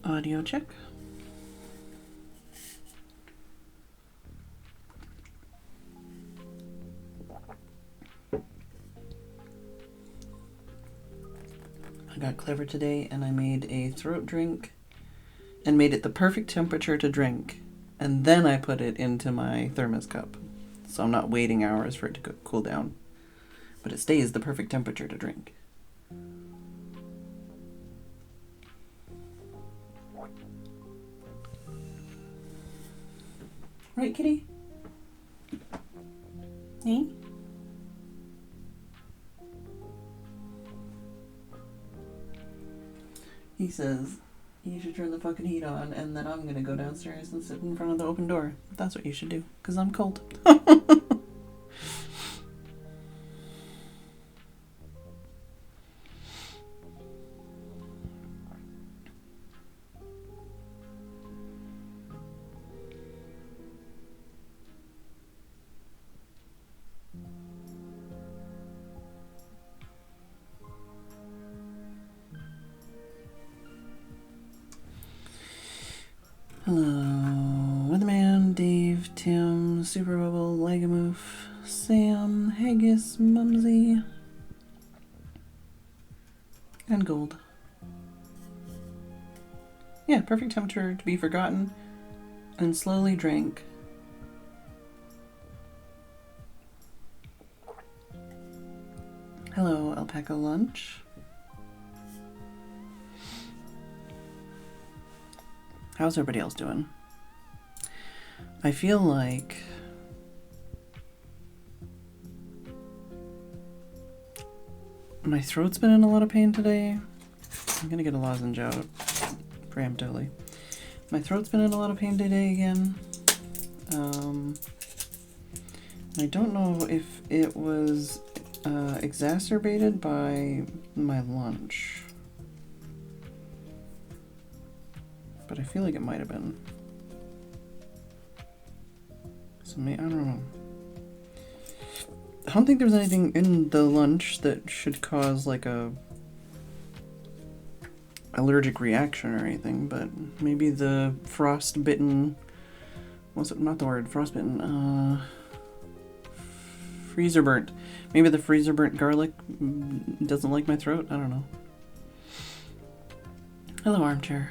Audio check. I got clever today and I made a throat drink and made it the perfect temperature to drink. And then I put it into my thermos cup. So I'm not waiting hours for it to cool down. But it stays the perfect temperature to drink. Right, kitty? Hey? He says, you should turn the fucking heat on, and then I'm gonna go downstairs and sit in front of the open door. That's what you should do, because I'm cold. Hello, Weatherman, Dave, Tim, Super Bubble, Legamoof, Sam, Haggis, Mumsy, and Gold. Yeah, perfect temperature to be forgotten and slowly drank. Hello, Alpaca Lunch. How's everybody else doing? I feel like my throat's been in a lot of pain today. I'm gonna get a lozenge out preemptively. My throat's been in a lot of pain today again. I don't know if it was exacerbated by my lunch. But I feel like it might have been. So I don't know. I don't think there's anything in the lunch that should cause like a allergic reaction or anything, but maybe the frostbitten, what's it, not the word, frostbitten, freezer burnt. Maybe the freezer burnt garlic doesn't like my throat, I don't know. Hello, armchair.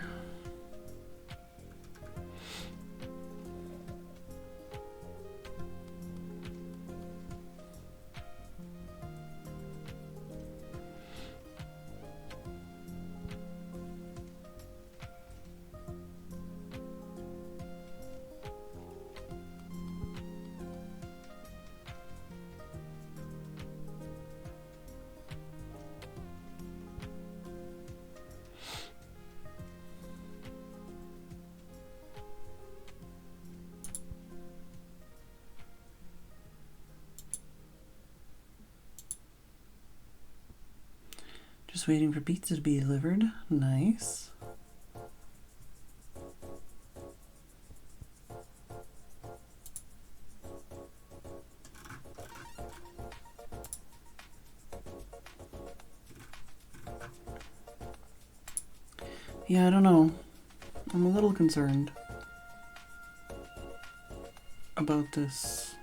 Just waiting for pizza to be delivered. Nice. Yeah, I don't know. I'm a little concerned about this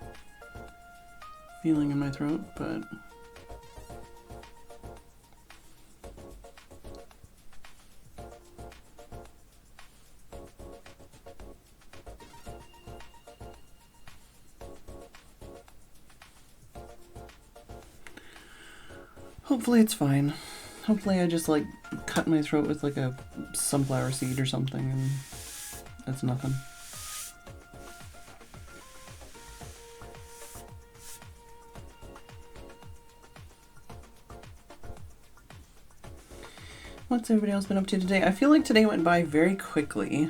feeling in my throat, but hopefully it's fine. Hopefully I just like cut my throat with like a sunflower seed or something and it's nothing. What's everybody else been up to today? I feel like today went by very quickly.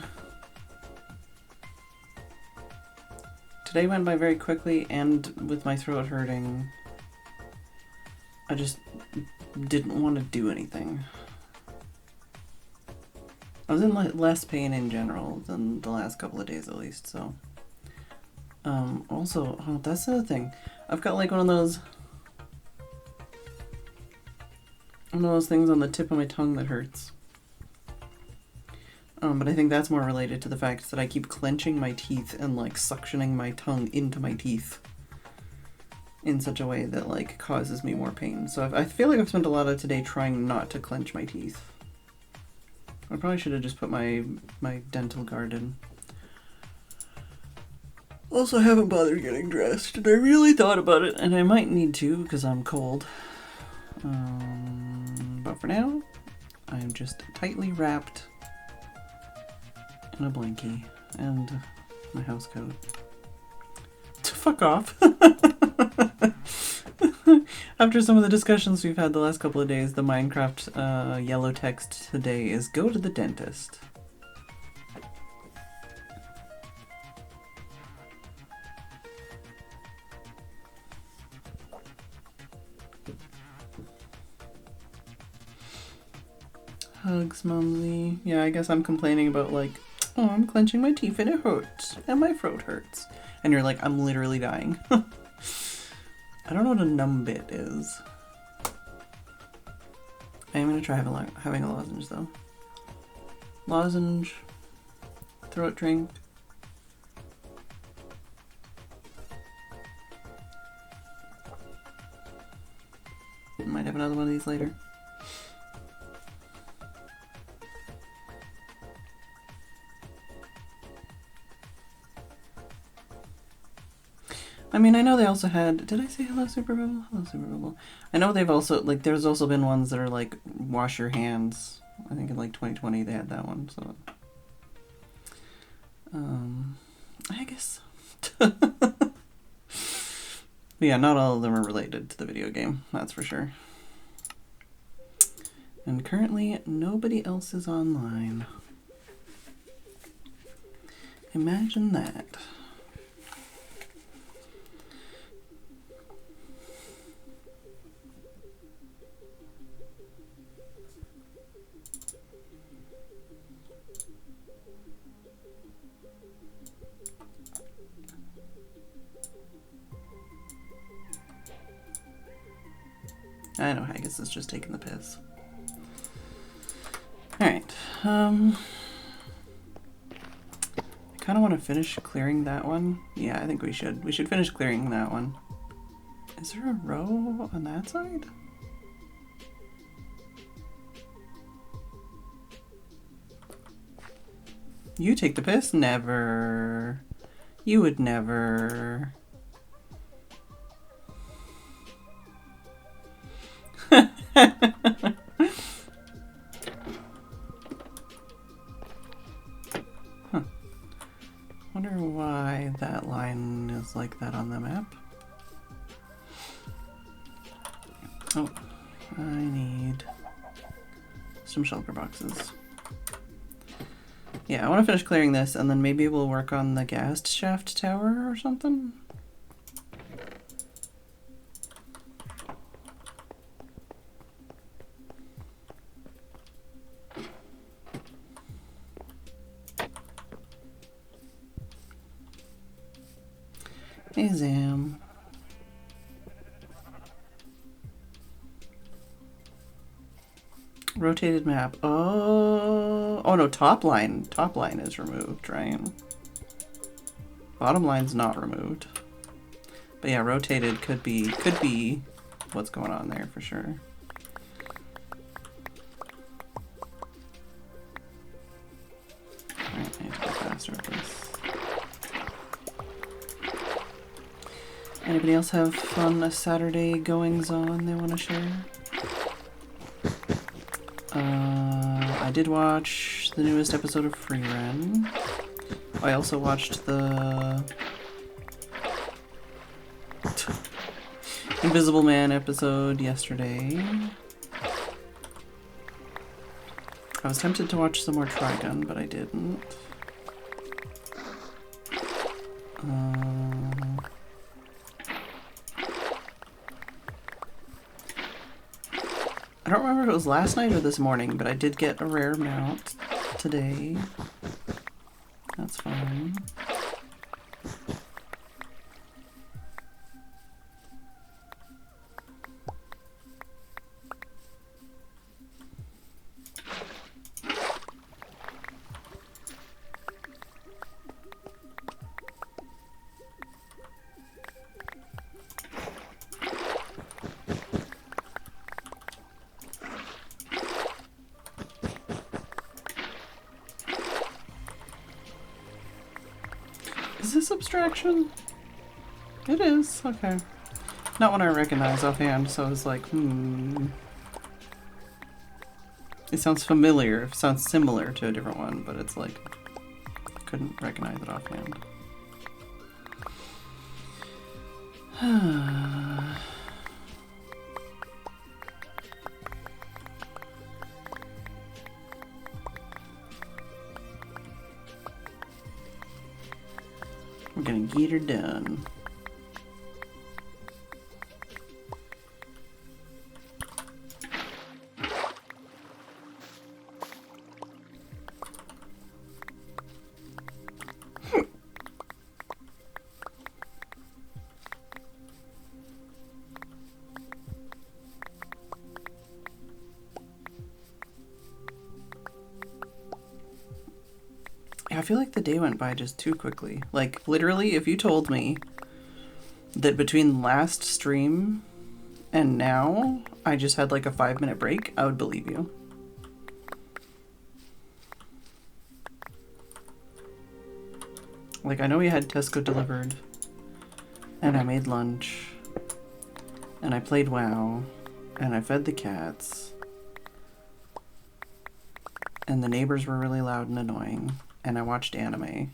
Today went by very quickly, and with my throat hurting, I just didn't want to do anything. I was in less pain in general than the last couple of days at least, so. Also, oh, that's the other thing. I've got like one of those things on the tip of my tongue that hurts. But I think that's more related to the fact that I keep clenching my teeth and like suctioning my tongue into my teeth in such a way that like causes me more pain. So I feel like I've spent a lot of today trying not to clench my teeth. I probably should have just put my dental guard in. Also haven't bothered getting dressed, and I really thought about it, and I might need to because I'm cold. But for now, I'm just tightly wrapped in a blankie and my house coat. Fuck off. After some of the discussions we've had the last couple of days, the Minecraft yellow text today is go to the dentist. Hugs, Mumsy. Yeah, I guess I'm complaining about like, oh, I'm clenching my teeth and it hurts, and my throat hurts. And you're like, I'm literally dying. I don't know what a numb bit is. I am going to try having a lozenge though. Lozenge, throat drink. Might have another one of these later. I mean, I know they also had, did I say hello Super Bubble? Hello Super Bubble. I know they've also, like, there's also been ones that are like, wash your hands. I think in like 2020 they had that one, so. I guess. But yeah, not all of them are related to the video game, that's for sure. And currently, nobody else is online. Imagine that. I know Haggis is just taking the piss. Alright, I kind of want to finish clearing that one. Yeah, I think we should. We should finish clearing that one. Is there a row on that side? You take the piss? Never. You would never. Huh. Wonder why that line is like that on the map. Oh, I need some shulker boxes. Yeah, I want to finish clearing this and then maybe we'll work on the gas shaft tower or something. Hey, Zam. Rotated map. Oh no, top line. Top line is removed, right? Bottom line's not removed. But yeah, rotated could be what's going on there for sure. Alright, I need to go faster with this. Anybody else have fun Saturday goings on they want to share? I did watch the newest episode of Phedran. I also watched the Invisible Man episode yesterday. I was tempted to watch some more Trigun, but I didn't. I don't remember if it was last night or this morning, but I did get a rare mount today. That's fine. this abstraction? It is, okay. Not one I recognize offhand, so I was like, It sounds familiar, it sounds similar to a different one, but it's like, I couldn't recognize it offhand. We're gonna get her done. I feel like the day went by just too quickly. Like, literally, if you told me that between last stream and now I just had like a 5-minute break, I would believe you. Like, I know we had Tesco delivered, and I made lunch, and I played WoW, and I fed the cats, and the neighbors were really loud and annoying. And I watched anime.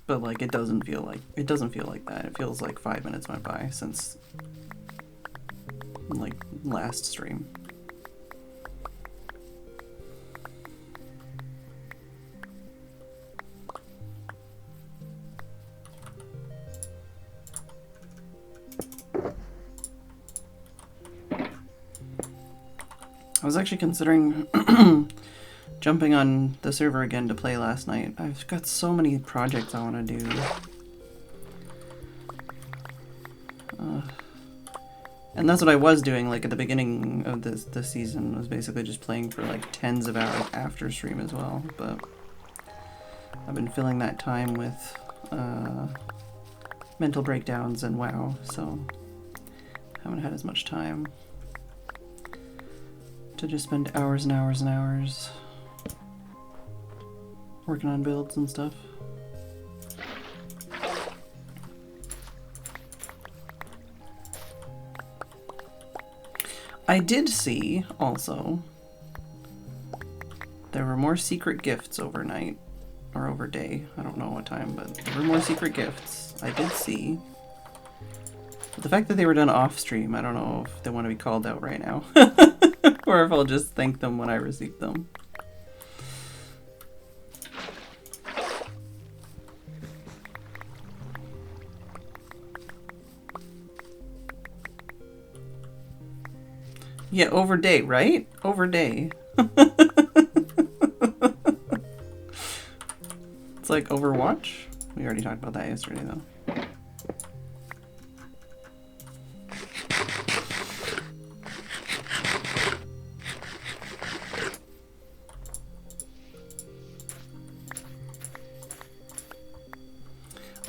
But like it doesn't feel like that. It feels like 5 minutes went by since like last stream. I was actually considering jumping on the server again to play last night. I've got so many projects I want to do. And that's what I was doing like at the beginning of this season, was basically just playing for like tens of hours after stream as well. But I've been filling that time with mental breakdowns and WoW, so haven't had as much time to just spend hours and hours and hours working on builds and stuff. I did see, also, there were more secret gifts overnight, or over day, I don't know what time, but there were more secret gifts. I did see. But the fact that they were done off stream, I don't know if they want to be called out right now, or if I'll just thank them when I receive them. Yeah, over day, right? Over day. It's like Overwatch. We already talked about that yesterday, though.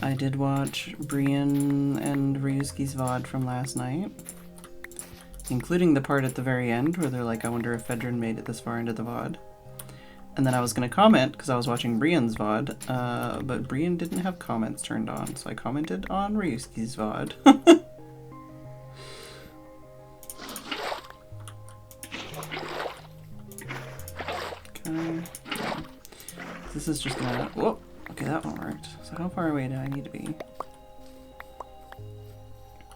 I did watch Brian and Ryusuke's VOD from last night, including the part at the very end where they're like, I wonder if Phedran made it this far into the VOD. And then I was going to comment because I was watching Brian's VOD, but Brian didn't have comments turned on, so I commented on Ryusuke's VOD. Okay. This is just gonna... Whoa! Okay, that one worked. So how far away do I need to be?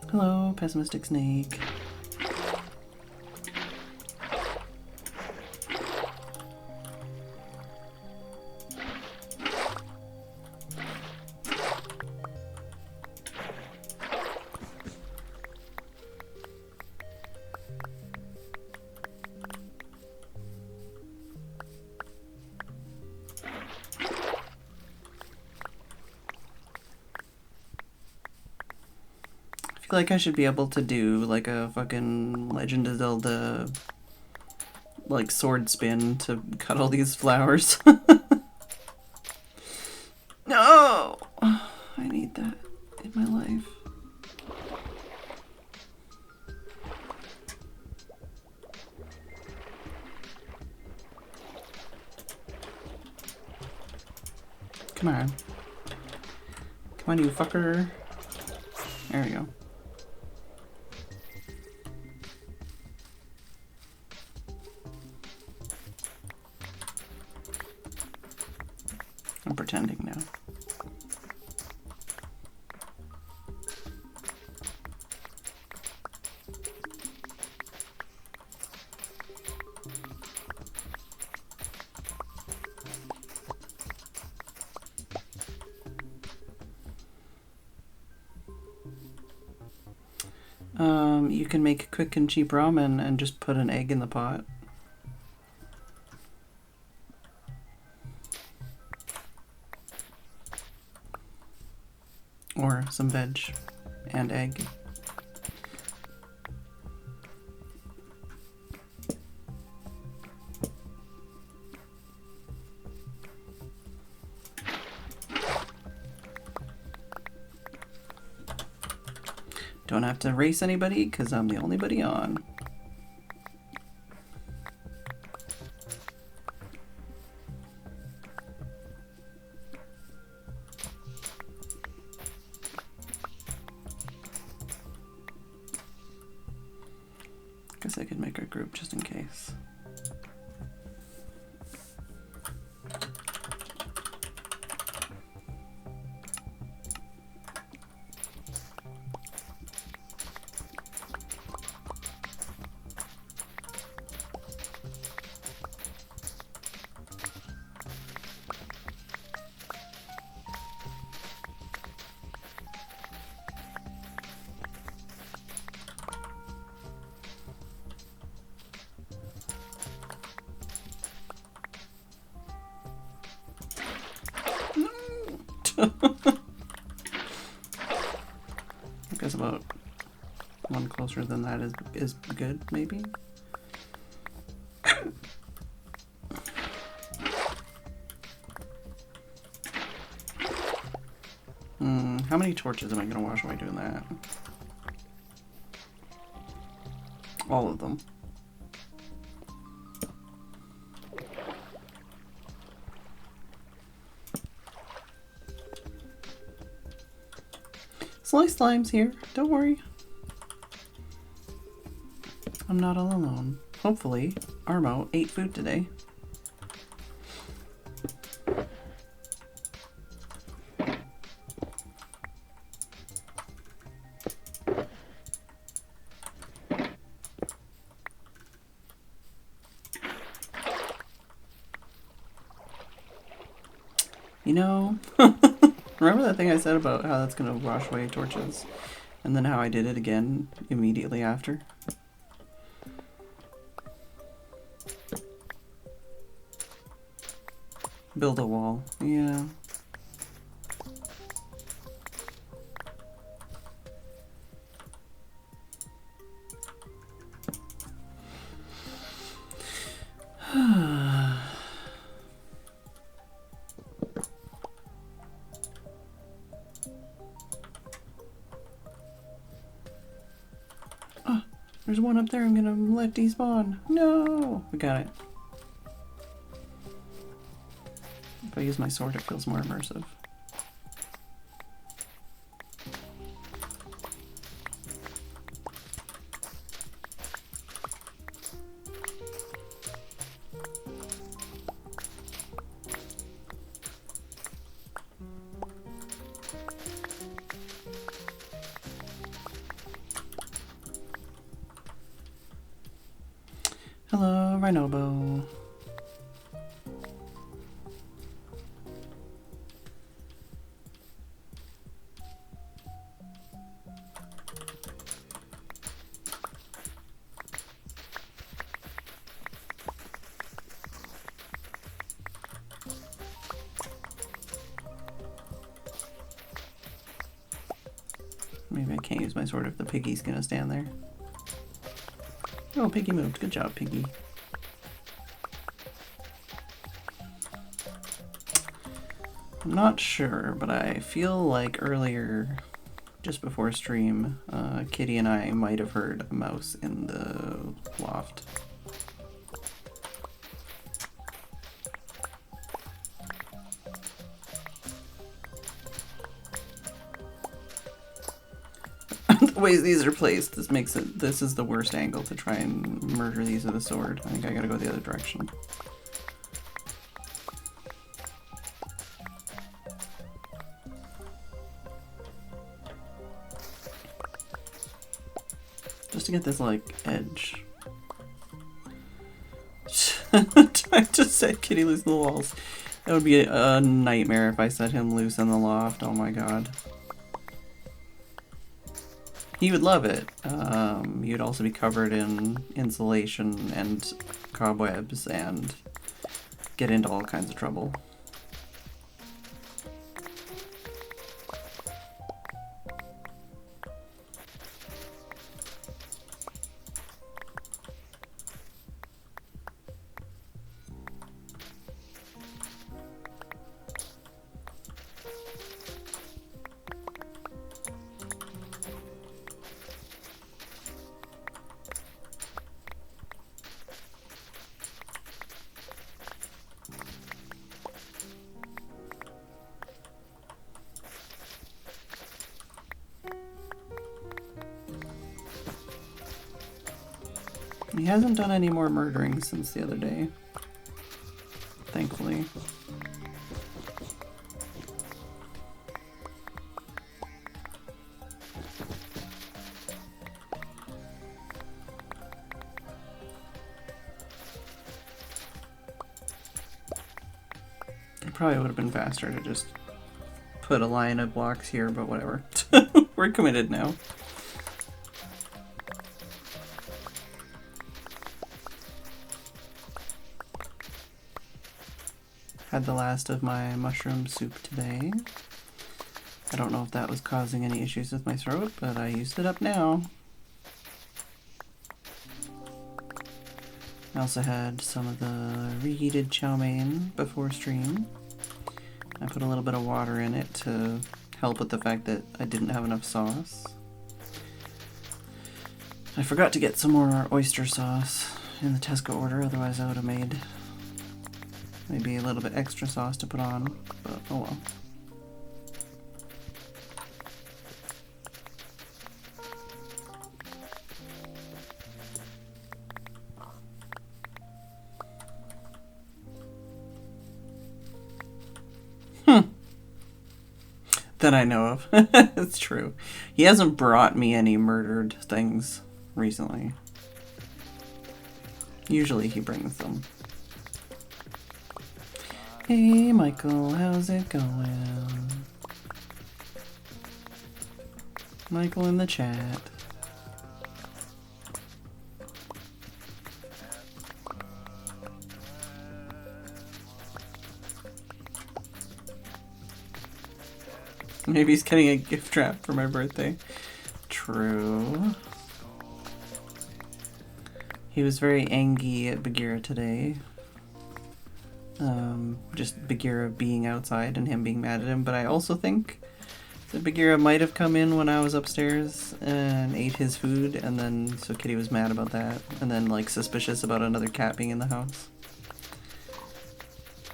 Hello, pessimistic snake. I feel like I should be able to do like a fucking Legend of Zelda like sword spin to cut all these flowers. No! I need that in my life. Come on. Come on, you fucker. There we go. I'm pretending now. You can make quick and cheap ramen and just put an egg in the pot. Or some veg and egg. Don't have to race anybody because I'm the only buddy on. Guess I could make a group just in case. I guess about one closer than that is good, maybe? How many torches am I gonna wash away doing that? All of them. Slice Slime's here. Don't worry. I'm not all alone. Hopefully, Armo ate food today. You know, remember that thing I said about how that's going to wash away torches? And then how I did it again immediately after? Build a wall. Yeah. There's one up there I'm gonna let despawn. No! We got it. If I use my sword, it feels more immersive. Hello, Rhinobo. Maybe I can't use my sword if the piggy's gonna stand there. Oh, Piggy moved. Good job, Piggy. I'm not sure, but I feel like earlier, just before stream, Kitty and I might have heard a mouse in the loft. the ways these are placed, this is the worst angle to try and murder these with a sword. I think I gotta go the other direction. Just to get this, like, edge. I just set Kitty loose in the walls. That would be a nightmare if I set him loose in the loft. Oh my god. He would love it. He would also be covered in insulation and cobwebs and get into all kinds of trouble. He hasn't done any more murdering since the other day, thankfully. It probably would have been faster to just put a line of blocks here, but whatever. We're committed now. Had the last of my mushroom soup today. I don't know if that was causing any issues with my throat, but I used it up now. I also had some of the reheated chow mein before stream. I put a little bit of water in it to help with the fact that I didn't have enough sauce. I forgot to get some more oyster sauce in the Tesco order, otherwise I would have made maybe a little bit extra sauce to put on, but oh well. That I know of. It's true. He hasn't brought me any murdered things recently. Usually he brings them. Hey Michael, how's it going? Michael in the chat. Maybe he's getting a gift wrap for my birthday. True. He was very angry at Bagheera today. Just Bagheera being outside and him being mad at him, but I also think that Bagheera might have come in when I was upstairs and ate his food, and then so Kitty was mad about that, and then like suspicious about another cat being in the house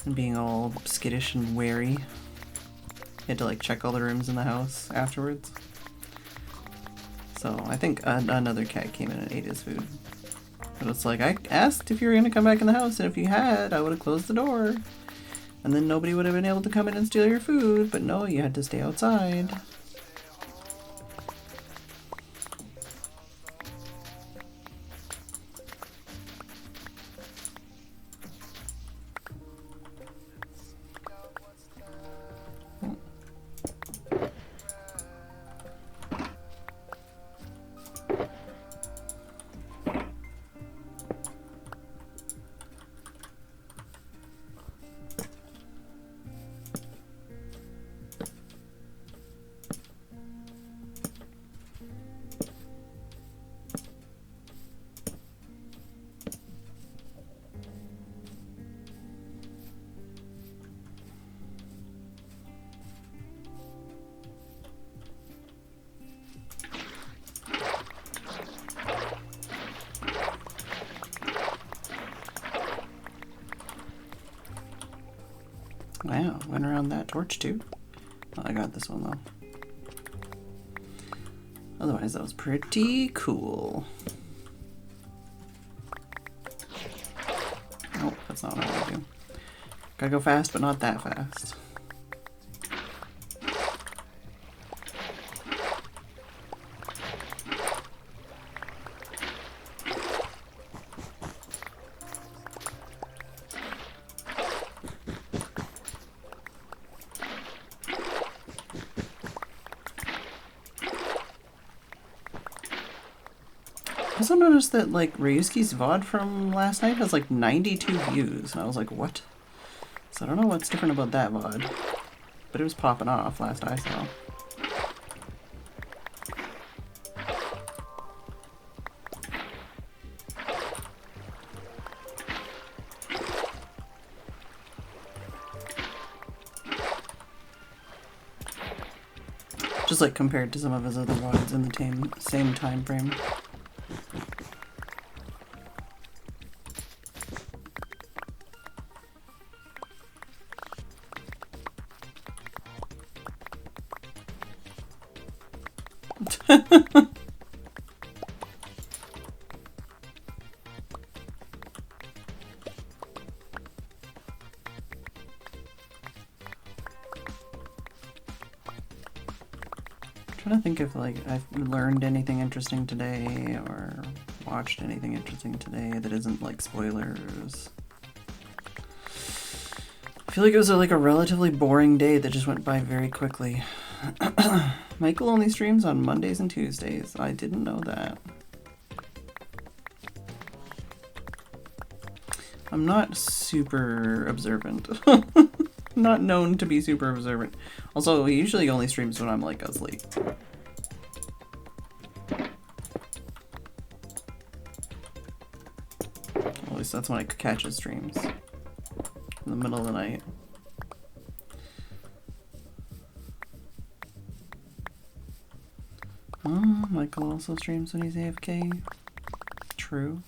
and being all skittish and wary. He had to like check all the rooms in the house afterwards. So I think another cat came in and ate his food. But it's like, I asked if you were going to come back in the house, and if you had, I would have closed the door. And then nobody would have been able to come in and steal your food, but no, you had to stay outside. Wow, went around that torch too. Oh, I got this one Otherwise, that was pretty cool. Oh, that's not what I want to do. Gotta go fast, but not that fast. I also noticed that, like, Ryusuke's VOD from last night has, like, 92 views. And I was like, what? So I don't know what's different about that VOD. But it was popping off last I saw. Just, like, compared to some of his other VODs in the same time frame. Trying to think if, like, I've learned anything interesting today or watched anything interesting today that isn't, like, spoilers. I feel like it was like a relatively boring day that just went by very quickly. Michael only streams on Mondays and Tuesdays. I didn't know that. I'm not super observant. Not known to be super observant. Also, he usually only streams when I'm, like, asleep. At least that's when I catch his streams. In the middle of the night. Oh, Michael also streams when he's AFK. True.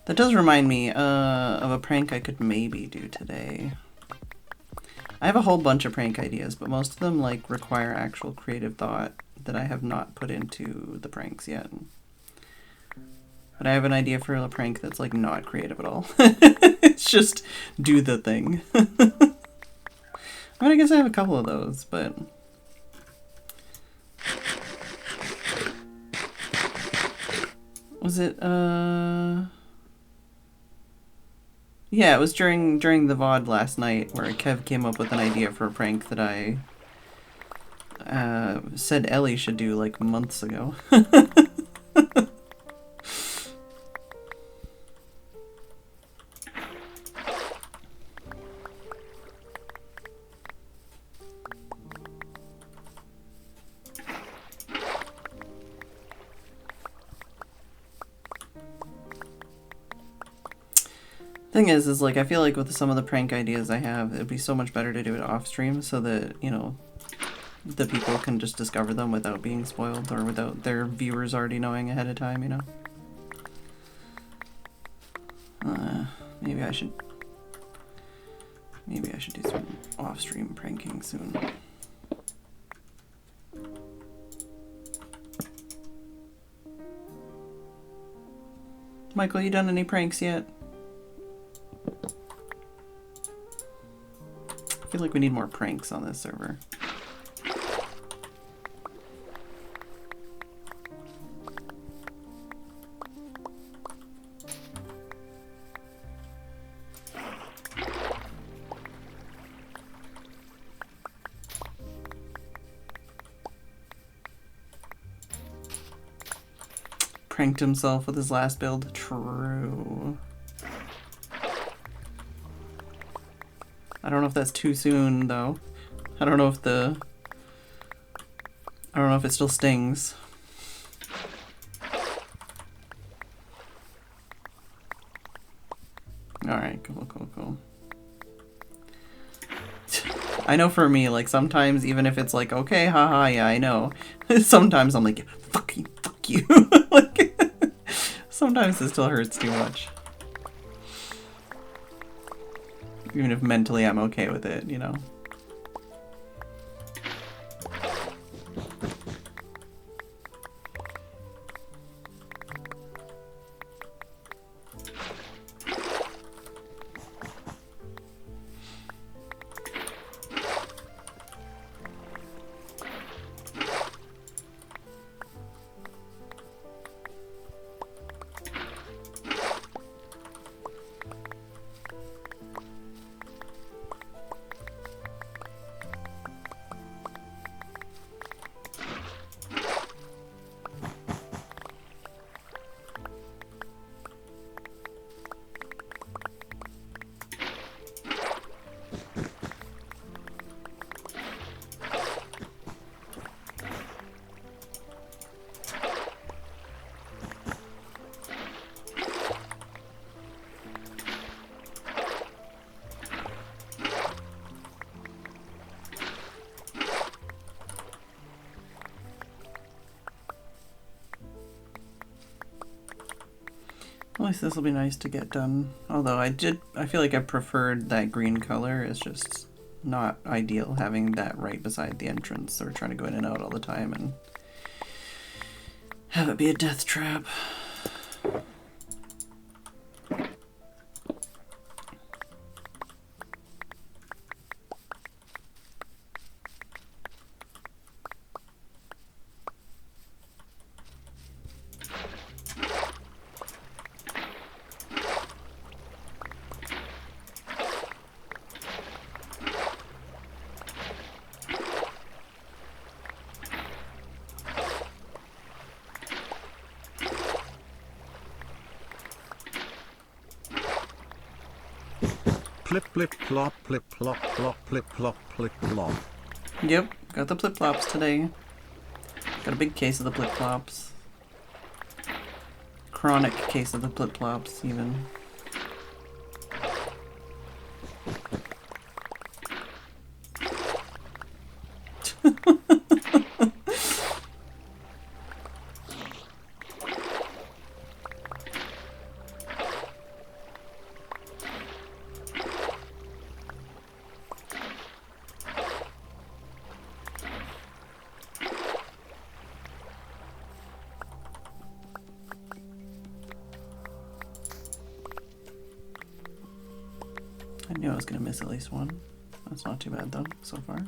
That does remind me of a prank I could maybe do today. I have a whole bunch of prank ideas, but most of them, like, require actual creative thought that I have not put into the pranks yet. But I have an idea for a prank that's, like, not creative at all. It's just do the thing. I mean, I guess I have a couple of those, but... Was it, Yeah, it was during the VOD last night where Kev came up with an idea for a prank that I said Ellie should do, like, months ago. Thing is like, I feel like with some of the prank ideas I have, it'd be so much better to do it off stream so that, you know, the people can just discover them without being spoiled or without their viewers already knowing ahead of time, you know? Maybe I should do some off-stream pranking soon. Michael, you done any pranks yet? I feel like we need more pranks on this server. Pranked himself with his last build. True. I don't know if that's too soon, though. I don't know if it still stings. Alright, cool. I know for me, like, sometimes even if it's like, okay, haha, yeah, I know. Sometimes I'm like, fuck you, fuck you. Like, sometimes it still hurts too much. Even if mentally I'm okay with it, you know? At least this will be nice to get done. Although I feel like I preferred that green color. It's just not ideal having that right beside the entrance or trying to go in and out all the time and have it be a death trap. Plip plip plop plip plop plop plip plop plip plop. Yep, got the plip-plops today. Got a big case of the plip-plops. Chronic case of the plip-plops, even. I knew I was going to miss at least one. That's not too bad though, so far.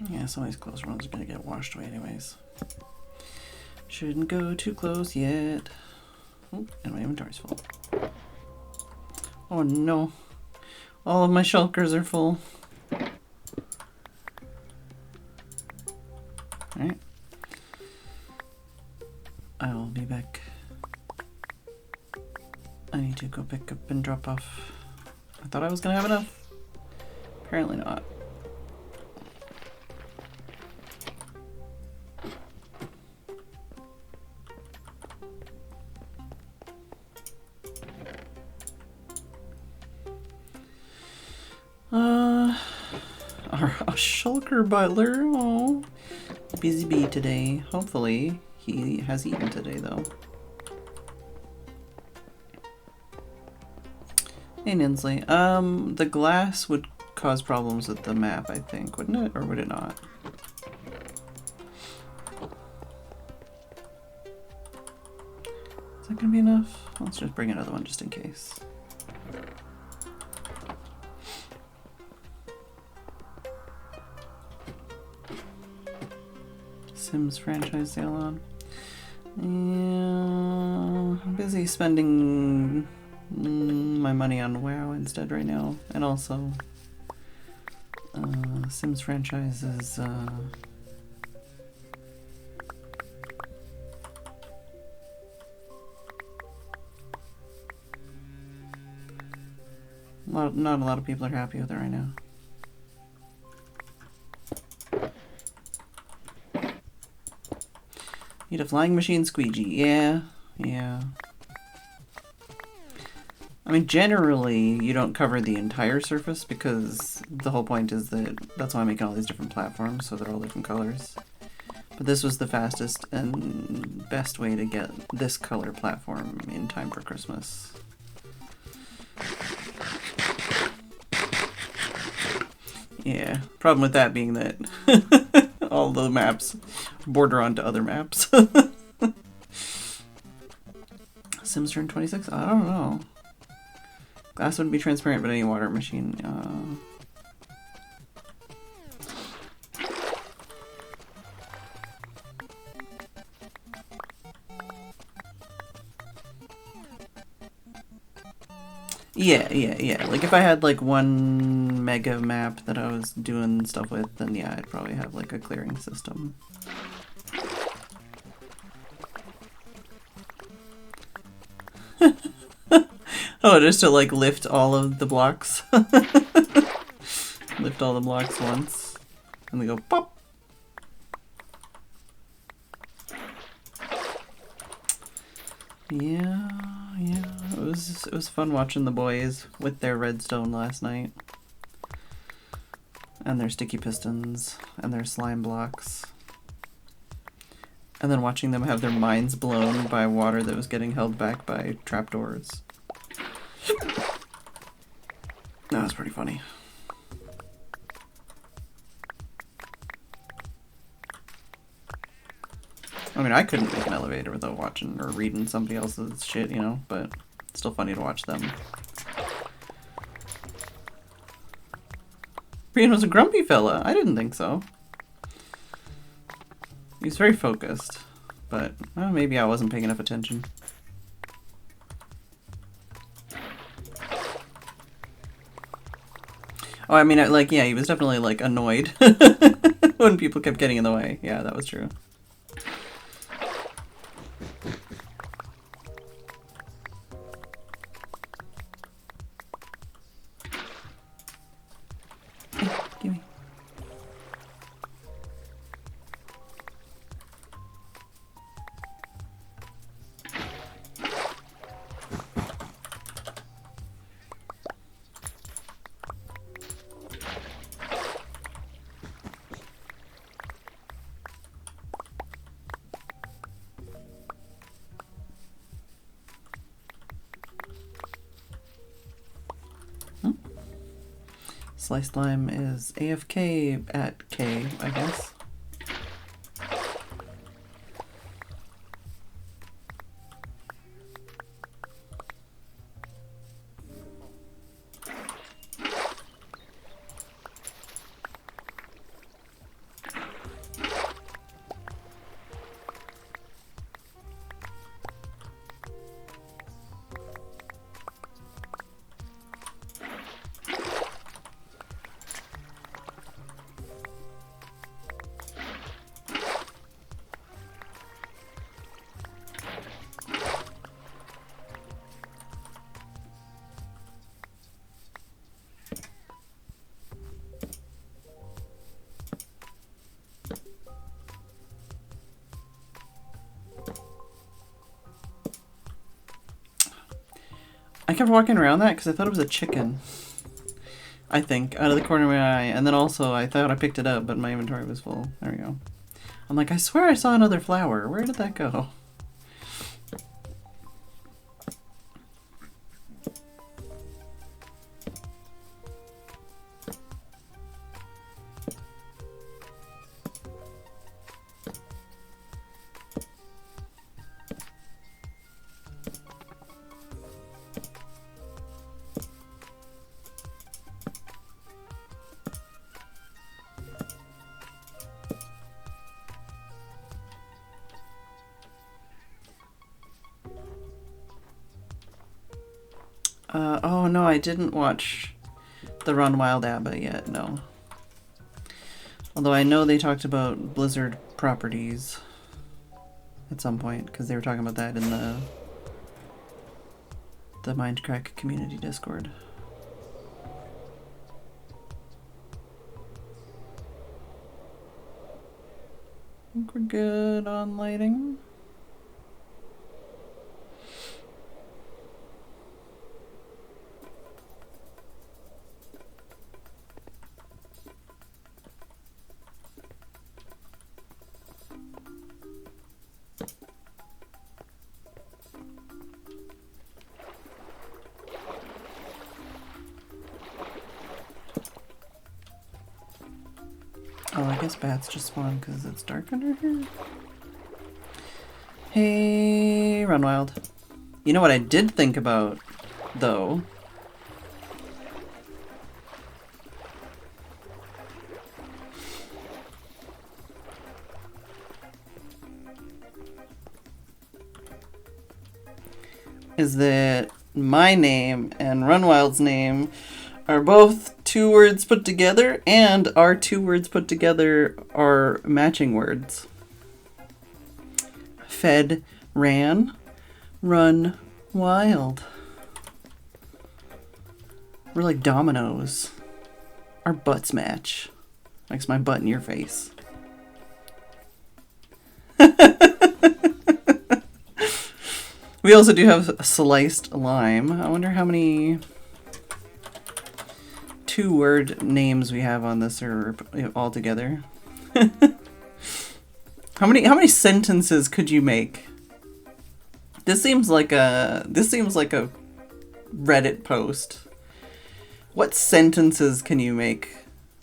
Yeah, some of these close ones are gonna get washed away anyways. Shouldn't go too close yet. Oh, and my inventory's full. Oh no. All of my shulkers are full. Alright. I will be back. I need to go pick up and drop off. I thought I was gonna have enough. Apparently not. A shulker butler. Oh, busy bee today. Hopefully He has eaten today, though. Hey, Ninsley. The glass would cause problems with the map, I think, wouldn't it? Or would it not? Is that gonna be enough? Let's just bring another one just in case. Sims franchise sale on. Yeah, I'm busy spending my money on WoW instead right now, and also Sims franchise is not a lot of people are happy with it right now. Need a flying machine squeegee. Yeah. I mean, generally, you don't cover the entire surface because the whole point is that that's why I'm making all these different platforms, so they're all different colors. But this was the fastest and best way to get this color platform in time for Christmas. Yeah, problem with that being that all the maps border onto other maps. Sims turn 26? I don't know. Glass wouldn't be transparent, but any water machine. Yeah. Like if I had like one mega map that I was doing stuff with, then yeah, I'd probably have like a clearing system. Oh, just to like lift all of the blocks. Lift all the blocks once. And they go pop. Yeah. It was fun watching the boys with their redstone last night. And their sticky pistons and their slime blocks. And then watching them have their minds blown by water that was getting held back by trapdoors. That was pretty funny. I mean, I couldn't make an elevator without watching or reading somebody else's shit, you know, but it's still funny to watch them. Brian was a grumpy fella. I didn't think so. He's very focused, but well, maybe I wasn't paying enough attention. Oh, I mean, like, yeah, he was definitely, like, annoyed when people kept getting in the way. Yeah, that was true. Hey, gimme. Sliced lime is AFK at K, I guess. I kept walking around that because I thought it was a chicken. I think, out of the corner of my eye. And then also, I thought I picked it up, but my inventory was full. There we go. I'm like, I swear I saw another flower. Where did that go? Oh no, I didn't watch the Run Wild ABBA yet, no. Although I know they talked about Blizzard properties at some point, because they were talking about that in the Mindcrack community Discord. I think we're good on lighting. Oh, I guess bats just spawn because it's dark under here. Hey, Run Wild. You know what I did think about, though? Is that my name and Run Wild's name are both 2 words put together, and our 2 words put together are matching words. Phedran, Run Wild. We're like dominoes. Our butts match. Likes my butt in your face. We also do have sliced lime. I wonder how many 2-word names we have on this server all together. How many sentences could you make? This seems like a Reddit post. What sentences can you make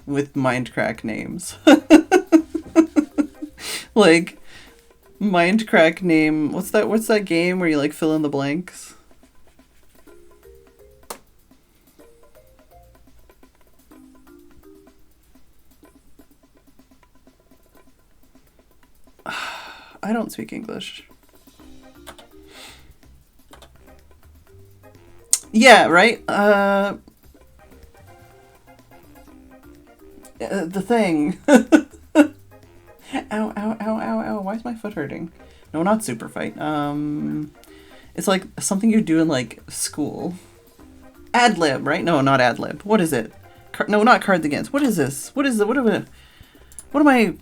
with Mindcrack names? Like Mindcrack name. What's that game where you like fill in the blanks? I don't speak English. Yeah, right? The thing. Ow, ow, ow, ow, ow. Why is my foot hurting? No, not super fight. It's like something you do in like school. Ad lib, right? No, not ad lib. What is it? No, not Cards Against. What is this? What am I?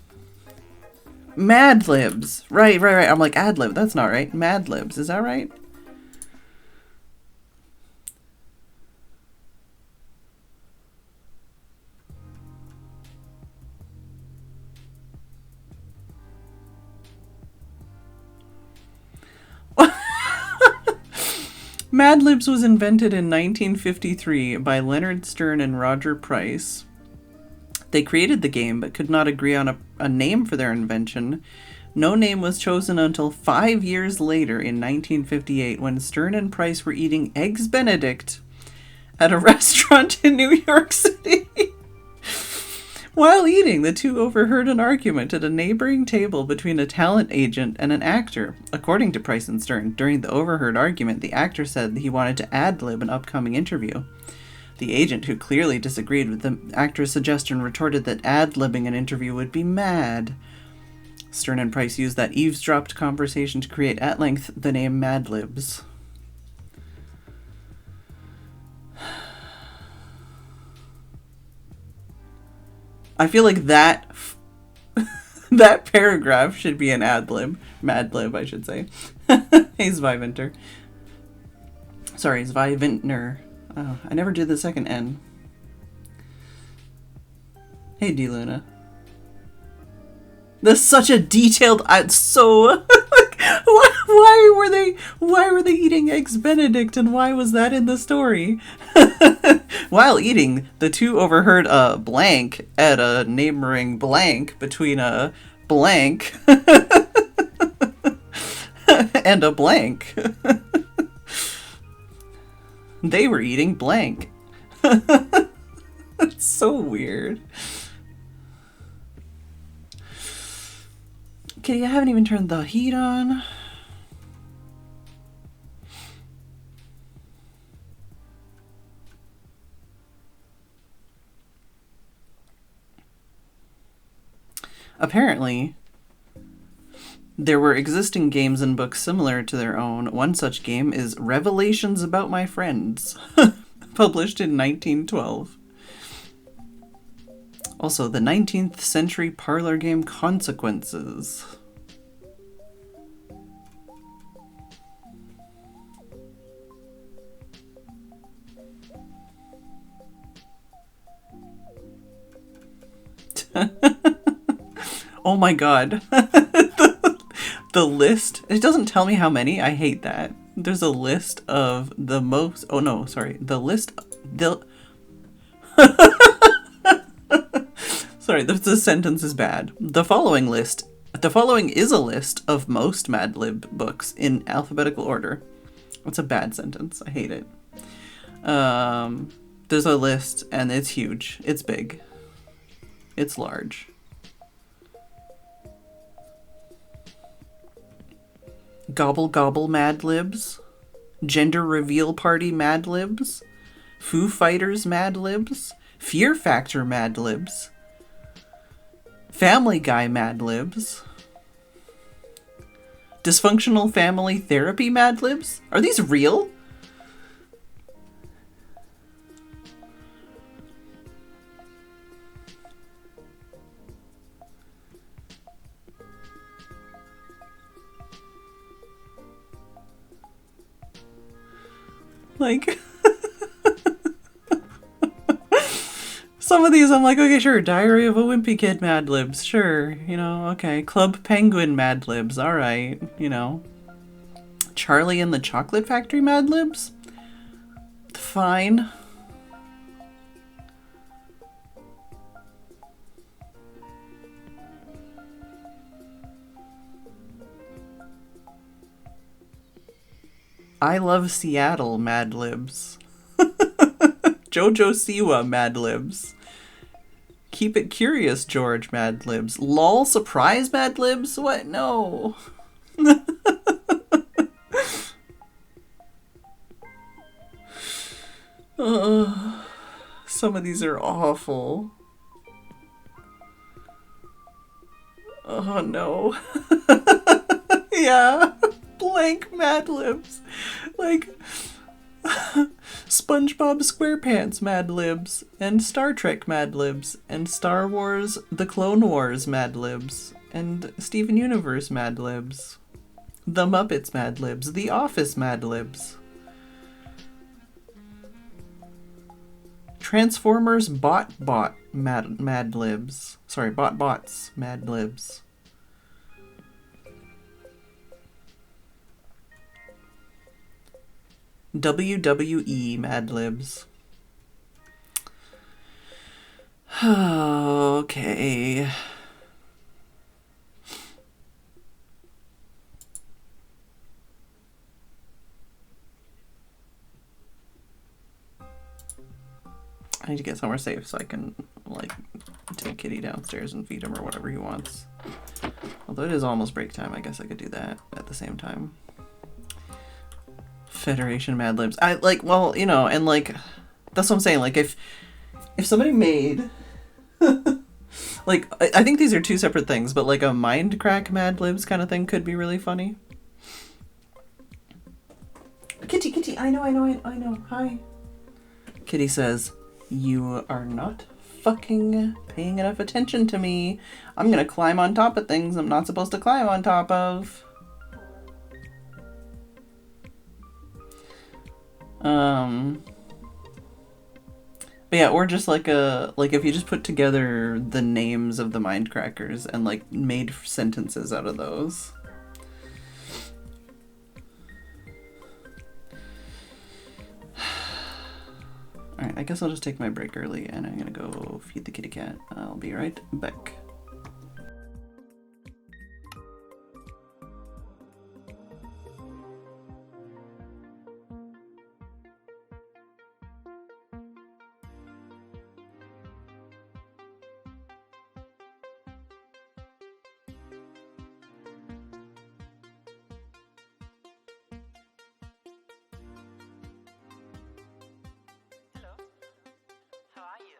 Mad libs. Right. I'm like ad lib. That's not right. Mad libs. Is that right? Mad Libs was invented in 1953 by Leonard Stern and Roger Price. They created the game but could not agree on a name for their invention. No name was chosen until 5 years later in 1958 when Stern and Price were eating Eggs Benedict at a restaurant in New York City. While eating, the two overheard an argument at a neighboring table between a talent agent and an actor. According to Price and Stern, during the overheard argument, the actor said that he wanted to ad-lib an upcoming interview. The agent, who clearly disagreed with the actor's suggestion, retorted that ad-libbing an interview would be mad. Stern and Price used that eavesdropped conversation to create, at length, the name Mad Libs. I feel like that paragraph should be an ad-lib. Mad Lib, I should say. Hey, Zviventer. Sorry, Zviventner. Oh, I never did the second N. Hey, D-Luna. That's such a detailed. So like, why were they eating eggs Benedict, and why was that in the story? While eating, the two overheard a blank at a neighboring blank between a blank and a blank. They were eating blank. It's so weird. Kitty, I haven't even turned the heat on. Apparently, there were existing games and books similar to their own. One such game is Revelations About My Friends, published in 1912. Also, the 19th century parlor game Consequences. Oh my god. The list. It doesn't tell me how many. I hate that. There's a list of the most. Oh no, sorry. The list. Sorry, the sentence is bad. The following is a list of most Mad Lib books in alphabetical order. That's a bad sentence. I hate it. There's a list, and it's huge. It's big. It's large. Gobble Gobble Mad Libs. Gender Reveal Party Mad Libs. Foo Fighters Mad Libs. Fear Factor Mad Libs. Family Guy Mad Libs. Dysfunctional Family Therapy Mad Libs? Are these real? Like, some of these I'm like, okay, sure. Diary of a Wimpy Kid Mad Libs, sure. You know, okay. Club Penguin Mad Libs, alright. You know. Charlie and the Chocolate Factory Mad Libs? Fine. I Love Seattle Mad Libs. Jojo Siwa Mad Libs. Keep It Curious George Mad Libs. LOL Surprise Mad Libs? What? No. Some of these are awful. Oh no. Yeah. Blank Mad Libs. Like SpongeBob SquarePants Mad Libs, and Star Trek Mad Libs, and Star Wars The Clone Wars Mad Libs, and Steven Universe Mad Libs, The Muppets Mad Libs, The Office Mad Libs, Transformers Bot Mad Libs. Sorry, Bots Mad Libs. WWE Mad Libs. Okay. I need to get somewhere safe so I can, like, take Kitty downstairs and feed him or whatever he wants. Although it is almost break time, I guess I could do that at the same time. Federation Mad Libs. I like, well, you know, and like, that's what I'm saying. Like, if somebody made, like, I think these are two separate things, but like a mind crack Mad Libs kind of thing could be really funny. Kitty, I know. Hi. Kitty says, you are not fucking paying enough attention to me. I'm gonna climb on top of things I'm not supposed to climb on top of. But yeah, or just like if you just put together the names of the mindcrackers and like made sentences out of those. Alright, I guess I'll just take my break early and I'm gonna go feed the kitty cat. I'll be right back. Hello, how are you?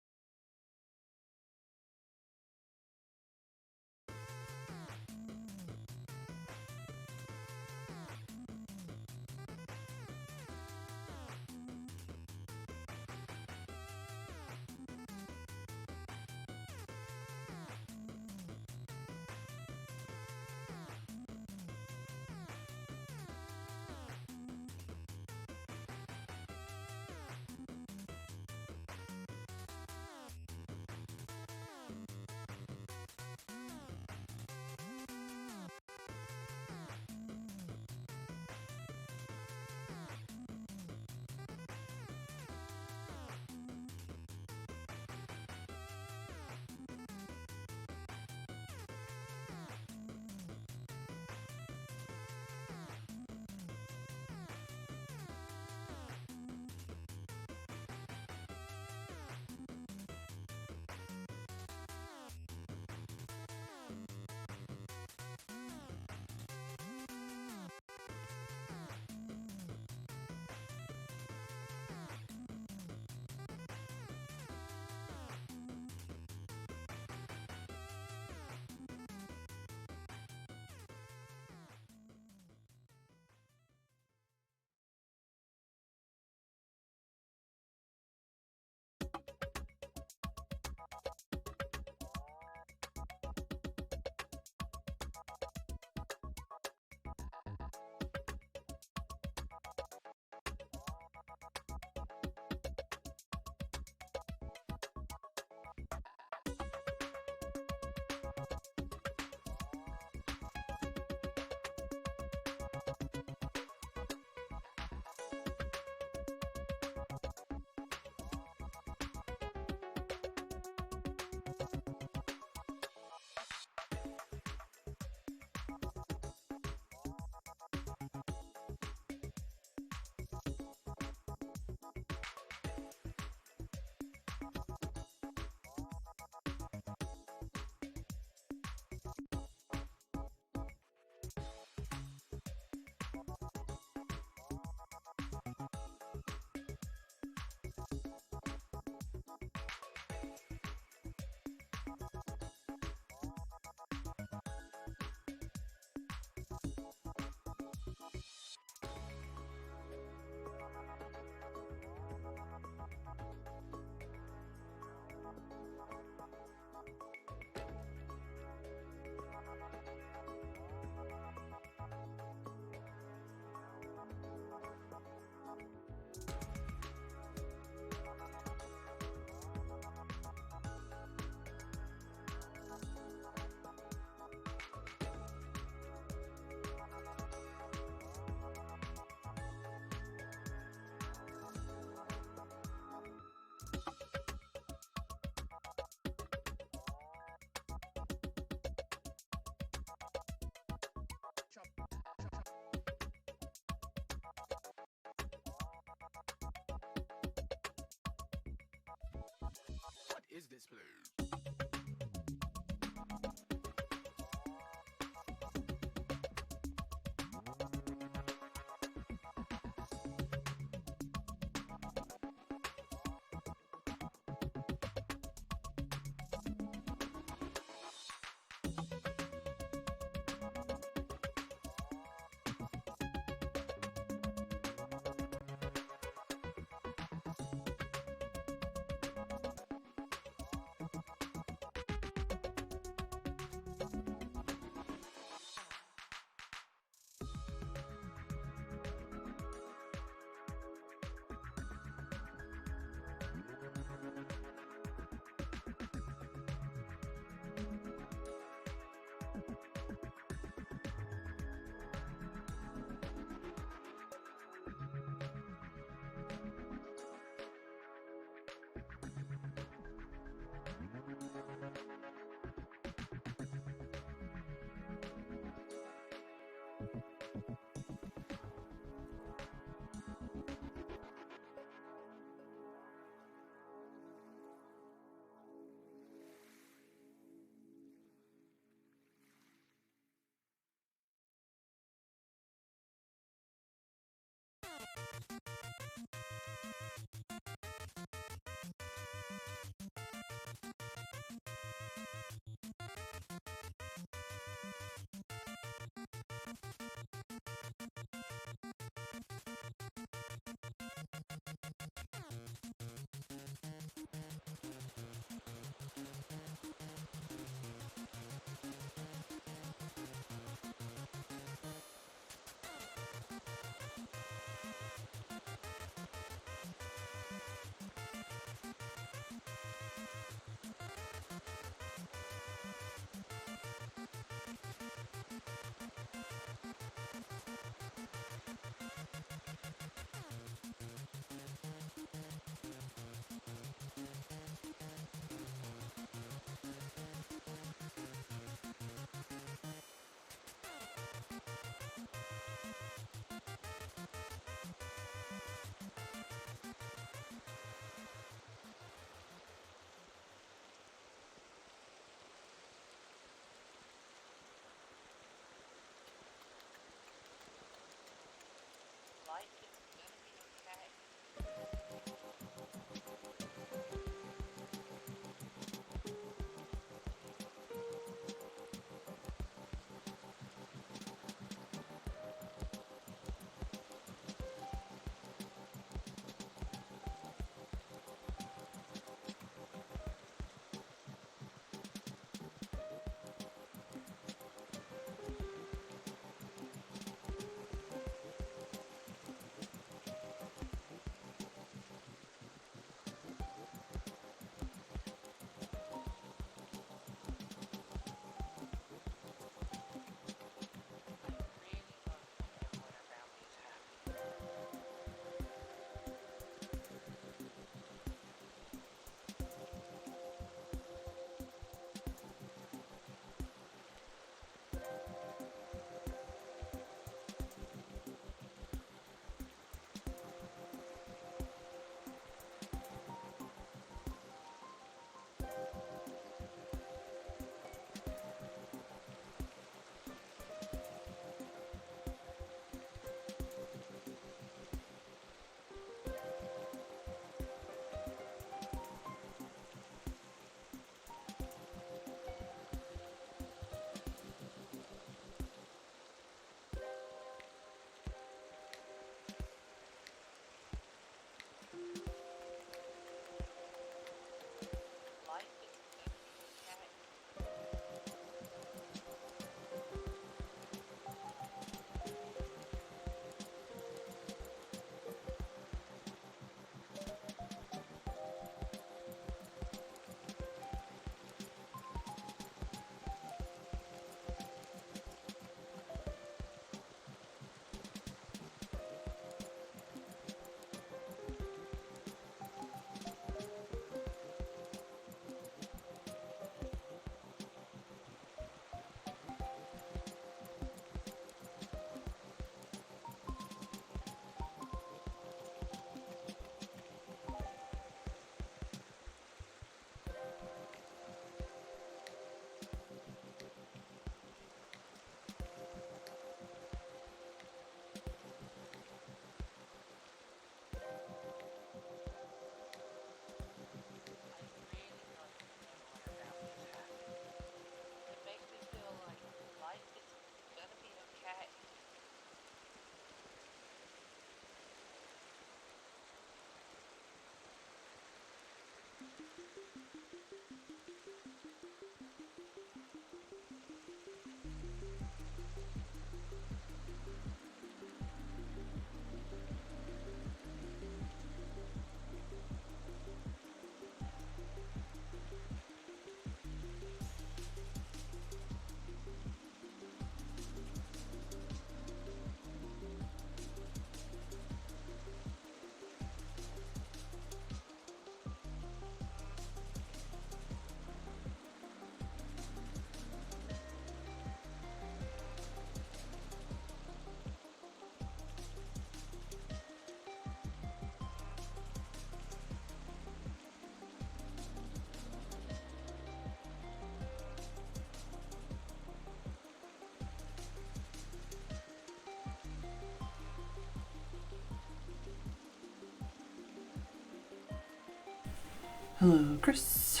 Hello, Chris.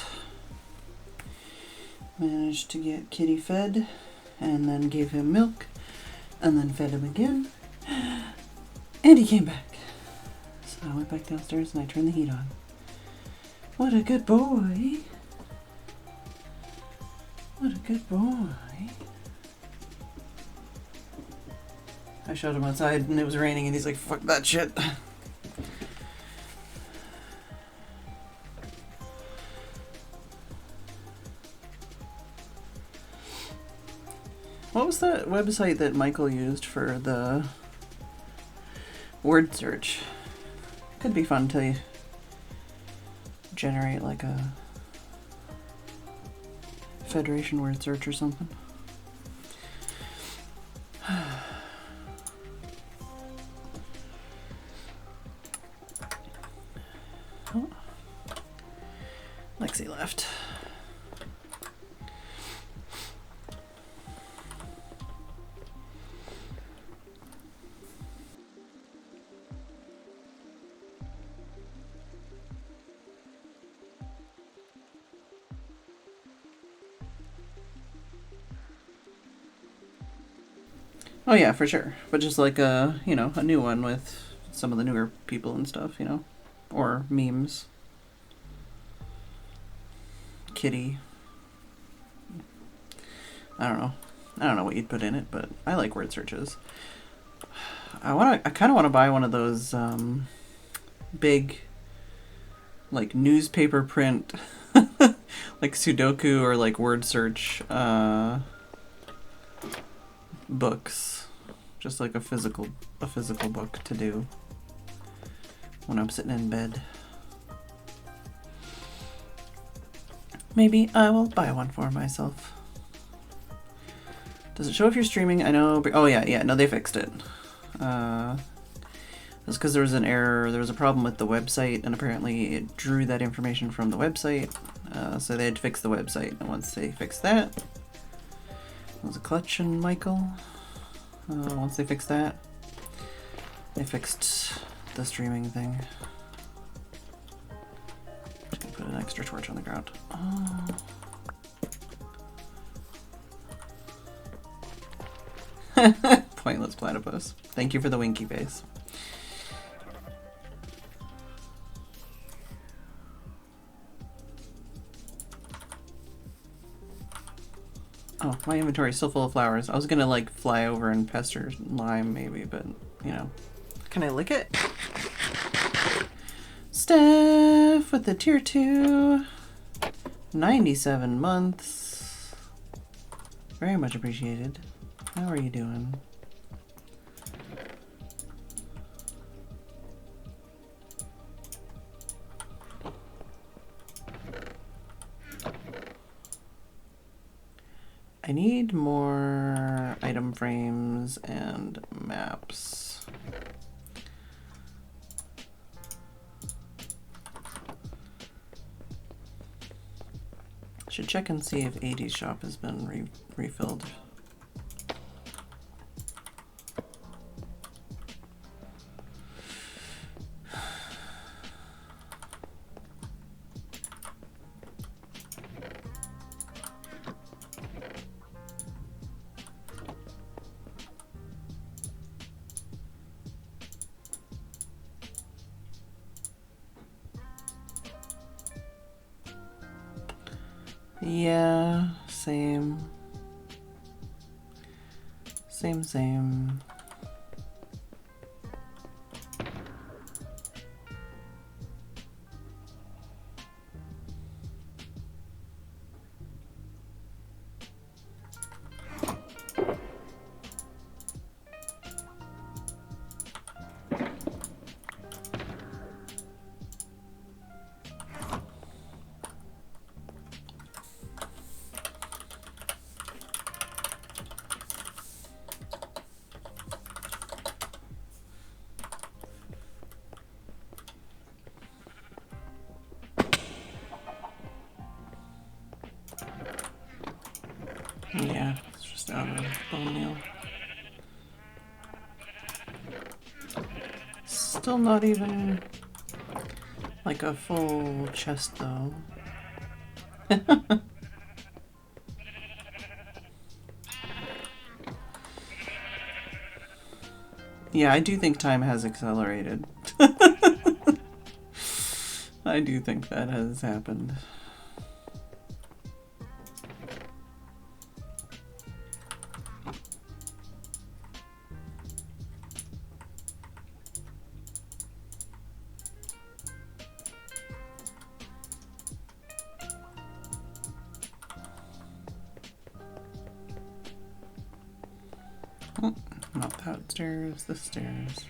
Managed to get Kitty fed, and then gave him milk, and then fed him again, and he came back. So I went back downstairs and I turned the heat on. What a good boy. What a good boy. I showed him outside and it was raining and he's like, fuck that shit. What was that website that Michael used for the word search? Could be fun to generate like a Federation word search or something. Oh. Lexi left. Oh yeah, for sure. But just like a, you know, a new one with some of the newer people and stuff, you know? Or memes. Kitty. I don't know what you'd put in it, but I like word searches. I kind of want to buy one of those big like newspaper print like Sudoku or like word search books, just like a physical book to do when I'm sitting in bed. Maybe I will buy one for myself. Does it show if you're streaming? I know. Oh yeah, no, they fixed it. That's because there was an error. There was a problem with the website, and apparently it drew that information from the website. So they had to fix the website, and once they fixed that, it was a Clutch and Michael. Once they fixed that, they fixed the streaming thing. Just gonna put an extra torch on the ground. Oh. Pointless platypus. Thank you for the winky face. Oh, my inventory is still full of flowers. I was gonna like fly over and pester Lime maybe, but you know. Can I lick it? Steph with the tier 2. 97 months. Very much appreciated. How are you doing? I need more item frames and maps. Should check and see if 80's shop has been refilled. Yeah, same. Same. Yeah, it's just out of bone meal. Still not even Like a full chest, though. Yeah, I do think time has accelerated. I do think that has happened. Not that stairs, the stairs.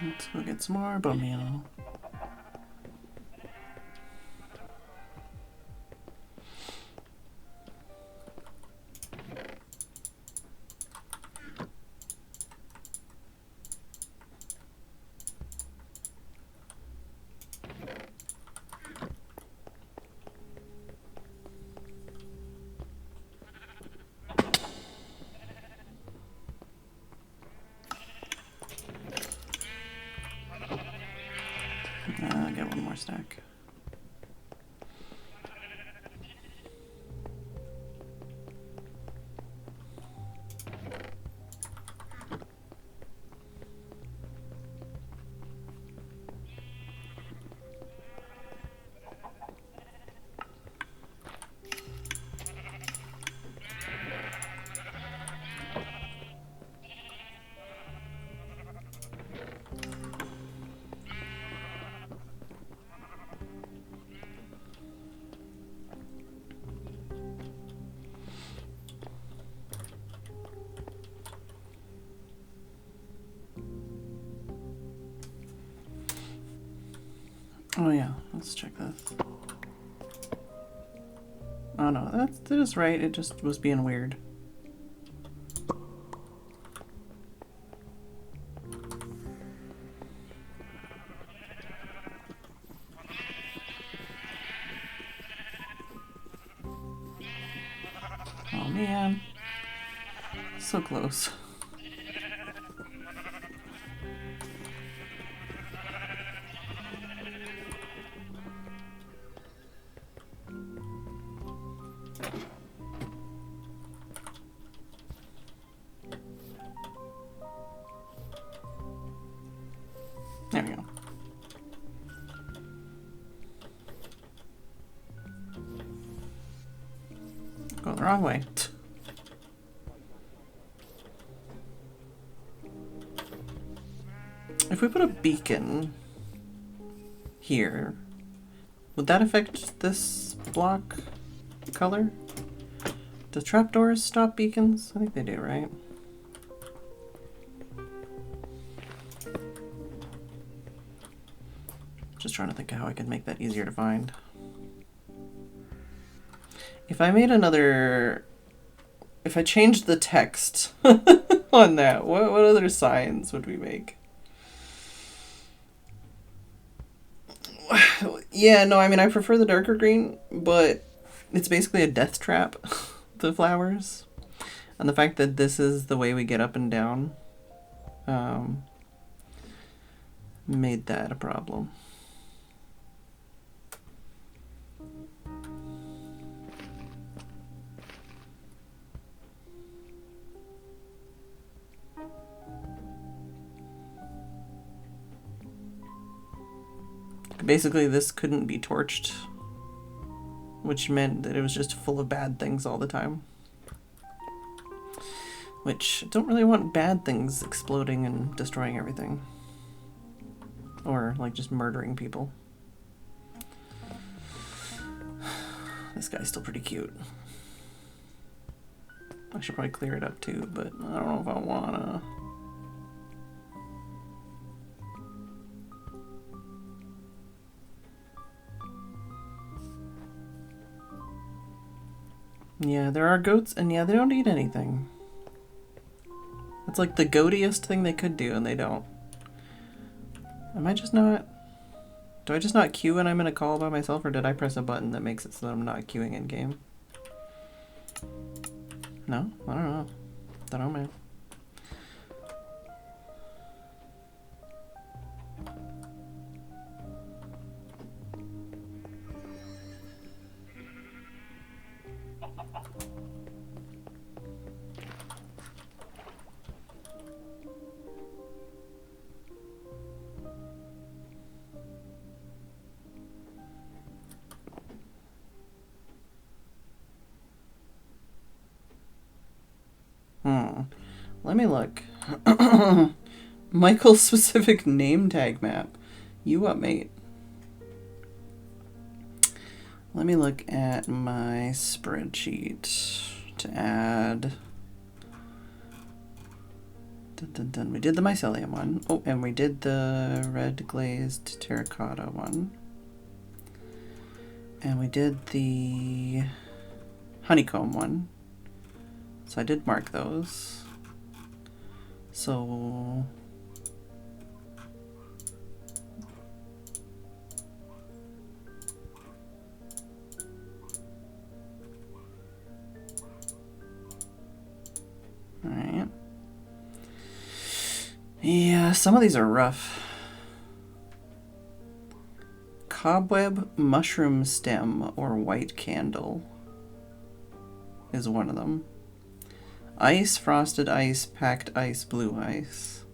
Let's go get some more bone meal. Get one more stack. Oh yeah, let's check this. Oh no, that is right, it just was being weird. Oh man, so close. There we go. Going the wrong way. If we put a beacon here, would that affect this block color? Do trapdoors stop beacons? I think they do, right? Just trying to think of how I could make that easier to find. If I made another... If I changed the text on that, what other signs would we make? Yeah, no, I mean, I prefer the darker green, but it's basically a death trap, the flowers. And the fact that this is the way we get up and down made that a problem. Basically, this couldn't be torched, which meant that it was just full of bad things all the time. Which, I don't really want bad things exploding and destroying everything. Or, like, just murdering people. This guy's still pretty cute. I should probably clear it up too, but I don't know if I wanna. Yeah, there are goats, and yeah, they don't eat anything. It's like the goatiest thing they could do, and they don't. Am I just not? Do I just not queue when I'm in a call by myself, or did I press a button that makes it so that I'm not queuing in game? No? I don't know. Don't know, man. Let me look. Michael's specific name tag map. You up, mate? Let me look at my spreadsheet to add. We did the mycelium one. Oh, and we did the red glazed terracotta one. And we did the honeycomb one. So I did mark those. So alright. Yeah, some of these are rough. Cobweb mushroom stem or white candle is one of them. Ice, frosted ice, packed ice, blue ice.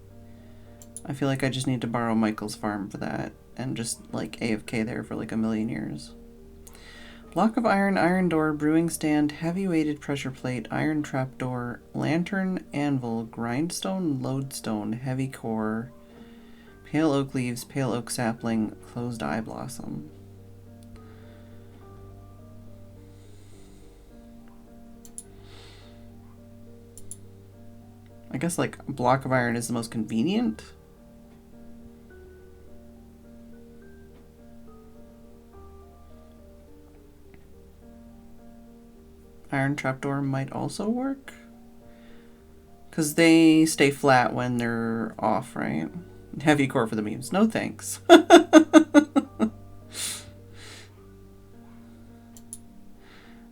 I feel like I just need to borrow Michael's farm for that and just like AFK there for like a million years. Block of iron, iron door, brewing stand, heavy weighted pressure plate, iron trapdoor, lantern, anvil, grindstone, lodestone, heavy core, pale oak leaves, pale oak sapling, closed eye blossom. I guess like a block of iron is the most convenient. Iron trapdoor might also work. Because they stay flat when they're off, right? Heavy core for the memes. No thanks.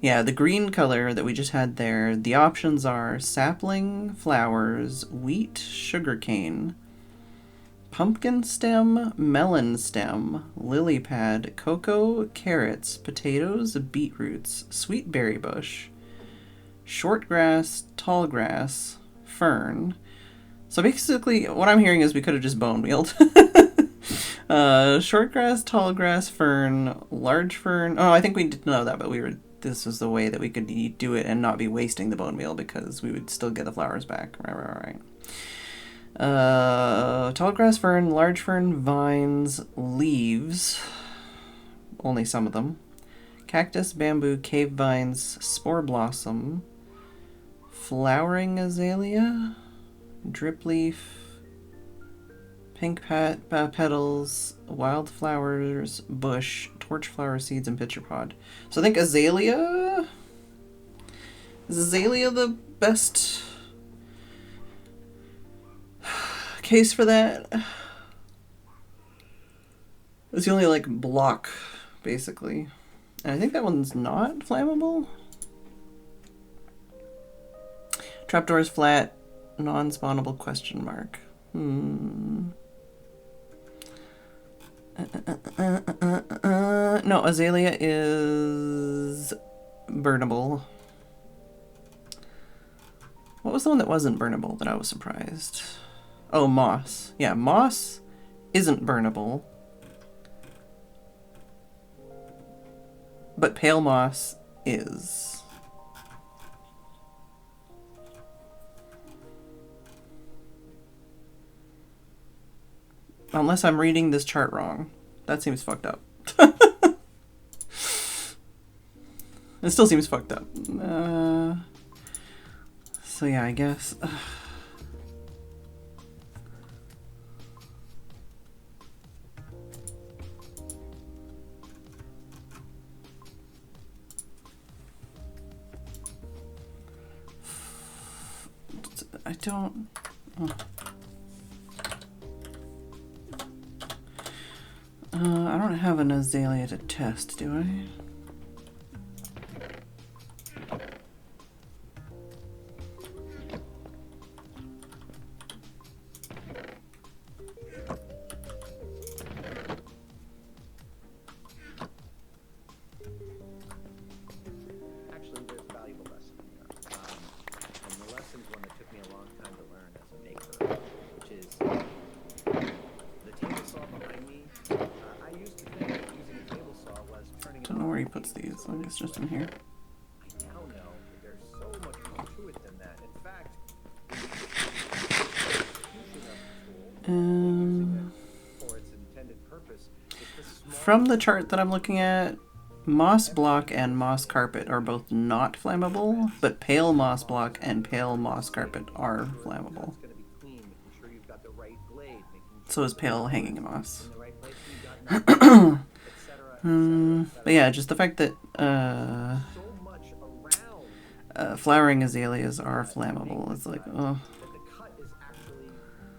Yeah, the green color that we just had there, the options are sapling, flowers, wheat, sugarcane, pumpkin stem, melon stem, lily pad, cocoa, carrots, potatoes, beetroots, sweet berry bush, short grass, tall grass, fern. So basically, what I'm hearing is we could have just bone wheeled. Short grass, tall grass, fern, large fern. Oh, I think we didn't know that, but this was the way that we could do it and not be wasting the bone meal because we would still get the flowers back. Right. Tall grass, fern, large fern, vines, leaves. Only some of them. Cactus, bamboo, cave vines, spore blossom, flowering azalea, drip leaf, pink petals, wildflowers, bush, torchflower seeds, and pitcher pod. So I think azalea... Is azalea the best case for that? It's the only, like, block, basically. And I think that one's not flammable. Trapdoor is flat, non-spawnable question mark. No, azalea is burnable. What was the one that wasn't burnable that I was surprised? Oh, moss. Yeah, moss isn't burnable. But pale moss is. Unless I'm reading this chart wrong. That seems fucked up. It still seems fucked up. So yeah, I guess. I don't... I don't don't have an azalea to test, do I? Actually, there's a valuable lesson here. And the lesson's one that took me a long time to learn as a maker, which is the table saw behind me. I used to think that using a table saw was turning it Don't know on where he and puts heating these. it I so guess just in here. I now know that there's so much more to it than that. In fact, the execution of the tool, using it for its intended purpose, is the small From the chart that I'm looking at, moss block and moss carpet are both not flammable, but pale moss block and pale moss carpet are flammable. It's going to be clean, making sure you've got the right blade, making sure So is pale hanging moss. in the right place, and you've got etc. But yeah, just the fact that So much around flowering azaleas are flammable. It's like, oh. that the cut is actually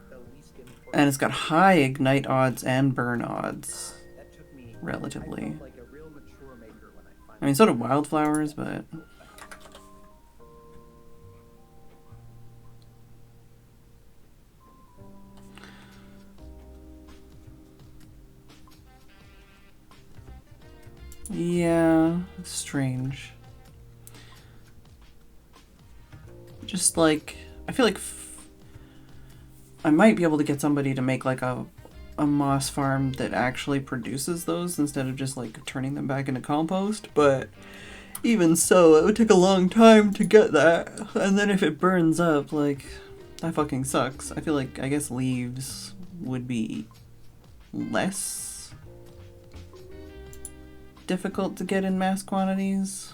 the least important. And it's got high ignite odds and burn odds, That took me relatively. I felt like a real mature maker when I I mean, so do wildflowers, but... yeah, it's strange. Just like, I feel like I might be able to get somebody to make like a moss farm that actually produces those instead of just like turning them back into compost, but even so, it would take a long time to get that, and then if it burns up, like, that fucking sucks. I feel like, I guess leaves would be less difficult to get in mass quantities.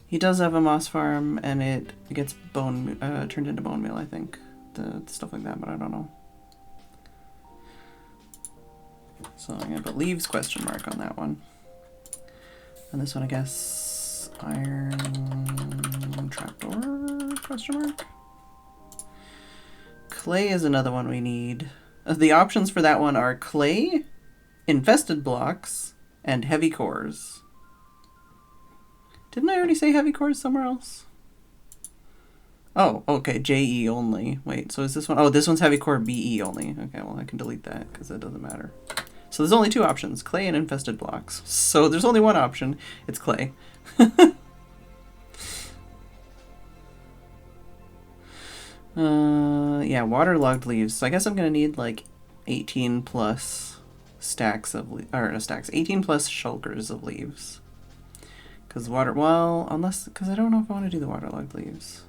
He does have a moss farm, and it gets turned into bone meal, I think. The stuff like that, but I don't know. So I'm gonna put leaves question mark on that one. And this one, I guess, iron trapdoor question mark. Clay is another one we need. The options for that one are clay, infested blocks, and heavy cores. Didn't I already say heavy cores somewhere else? Oh, okay, JE only. Wait, so is this one? Oh, this one's heavy core BE only. Okay, well, I can delete that because that doesn't matter. So there's only two options, clay and infested blocks. So there's only one option, it's clay. Yeah, waterlogged leaves. So I guess I'm gonna need like 18 plus stacks of, 18 plus shulkers of leaves. Because because I don't know if I want to do the waterlogged leaves.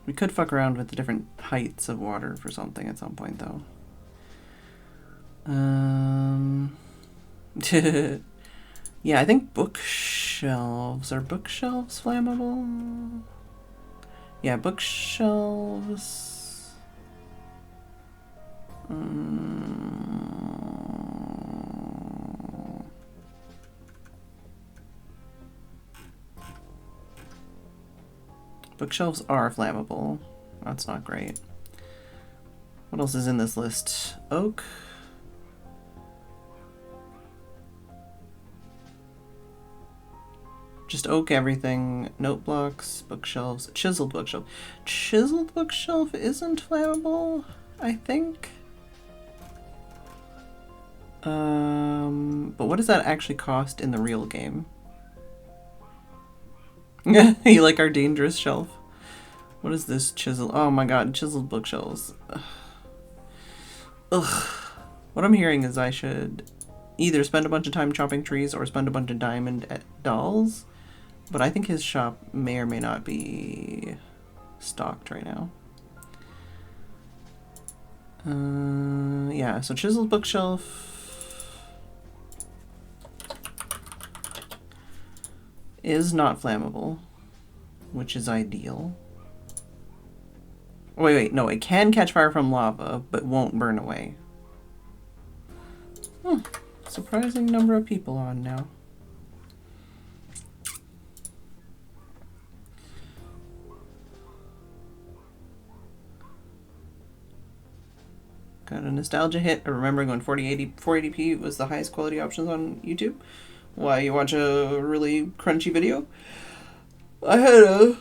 We could fuck around with the different heights of water for something at some point, though. Yeah, I think bookshelves. Are bookshelves flammable? Yeah, bookshelves. Bookshelves are flammable. That's not great. What else is in this list? Oak. Just oak everything. Note blocks, bookshelves, chiseled bookshelf. Chiseled bookshelf isn't flammable, I think. But what does that actually cost in the real game? You like our dangerous shelf? What is this chisel? Oh my god, chiseled bookshelves. Ugh. What I'm hearing is I should either spend a bunch of time chopping trees or spend a bunch of diamond at dolls. But I think his shop may or may not be stocked right now. Yeah, so chiseled bookshelf is not flammable, which is ideal. Wait, no, it can catch fire from lava, but won't burn away. Surprising number of people on now. Got a nostalgia hit. I remember when 480p was the highest quality options on YouTube. Why you watch a really crunchy video? I had a...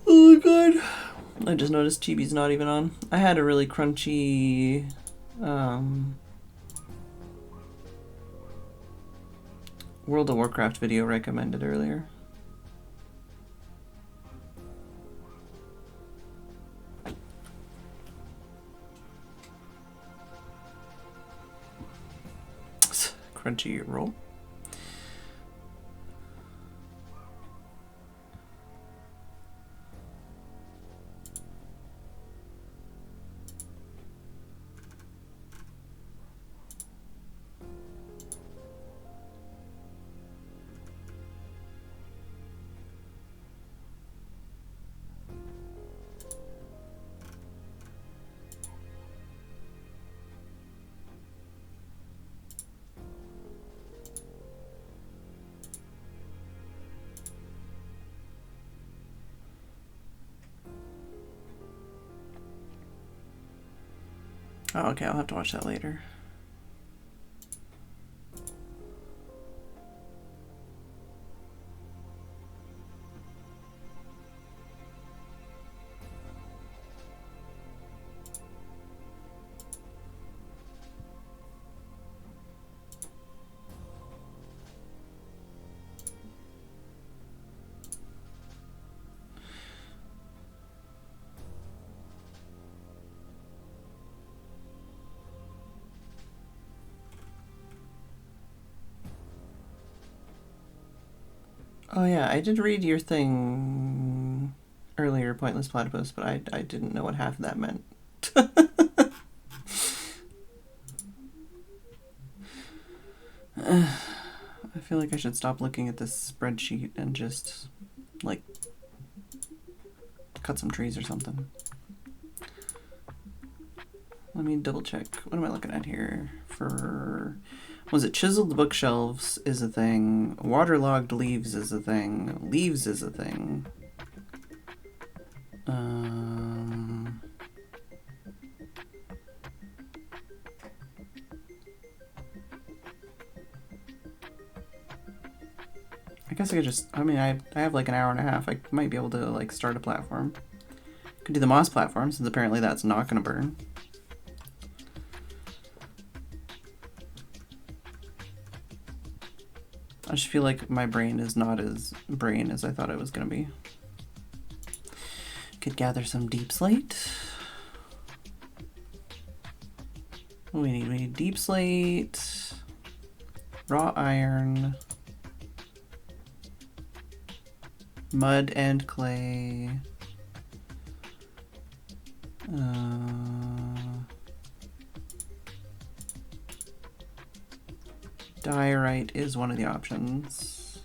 Oh my god. I just noticed Chibi's not even on. I had a really crunchy... World of Warcraft video recommended earlier. Crunchy roll. Oh, okay, I'll have to watch that later. Oh yeah, I did read your thing earlier, Pointless Platypus, but I didn't know what half of that meant. I feel like I should stop looking at this spreadsheet and just, like, cut some trees or something. Let me double check. What am I looking at here? For... Was it chiseled bookshelves is a thing, waterlogged leaves is a thing, leaves is a thing. I guess I could just, I mean, I have like an hour and a half. I might be able to like start a platform. Could do the moss platform since apparently that's not going to burn. I just feel like my brain is not as brain as I thought it was going to be. Could gather some deep slate. What do we need? We need deep slate, raw iron, mud and clay. Diorite is one of the options.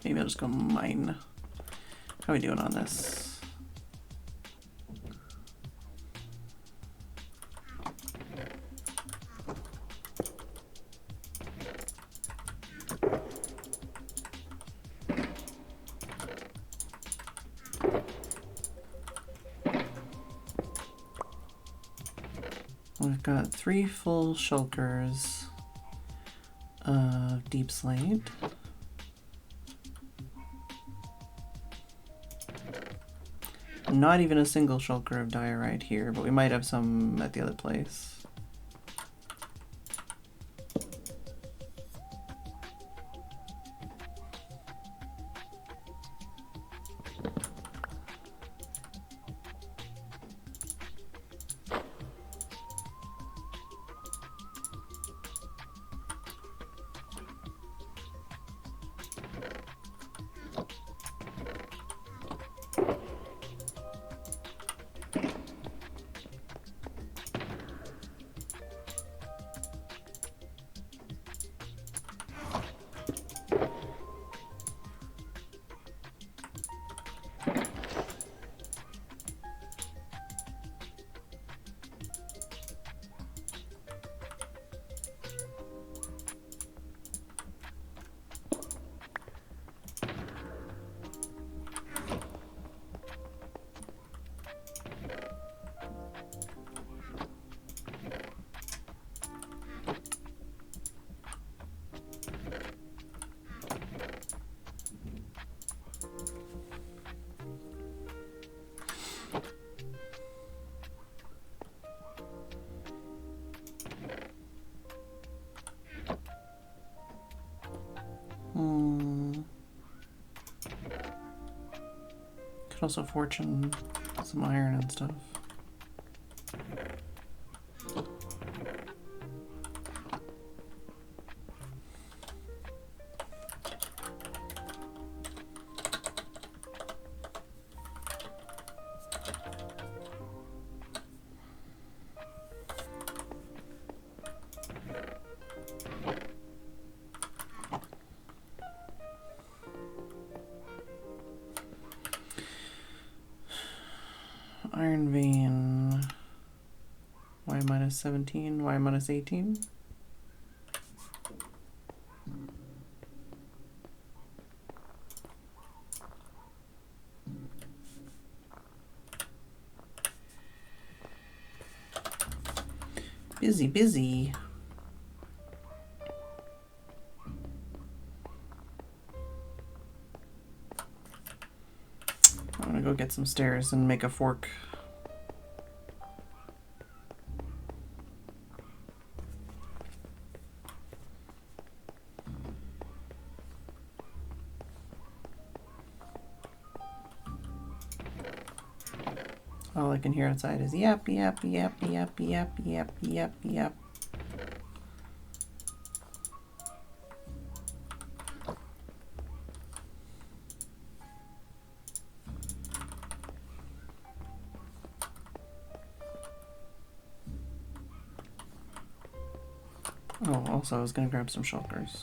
Maybe I'll just go mine. How are we doing on this? We've got 3 full shulkers of deep slate. Not even a single shulker of diorite here, but we might have some at the other place. Can also fortune some iron and stuff. Iron vein. Y minus 17, Y minus 18. Busy, busy. I'm gonna go get some stairs and make a fork. All I can hear outside is yap, yap, yap, yap, yap, yap, yap, yap. Oh, also I was gonna grab some shulkers.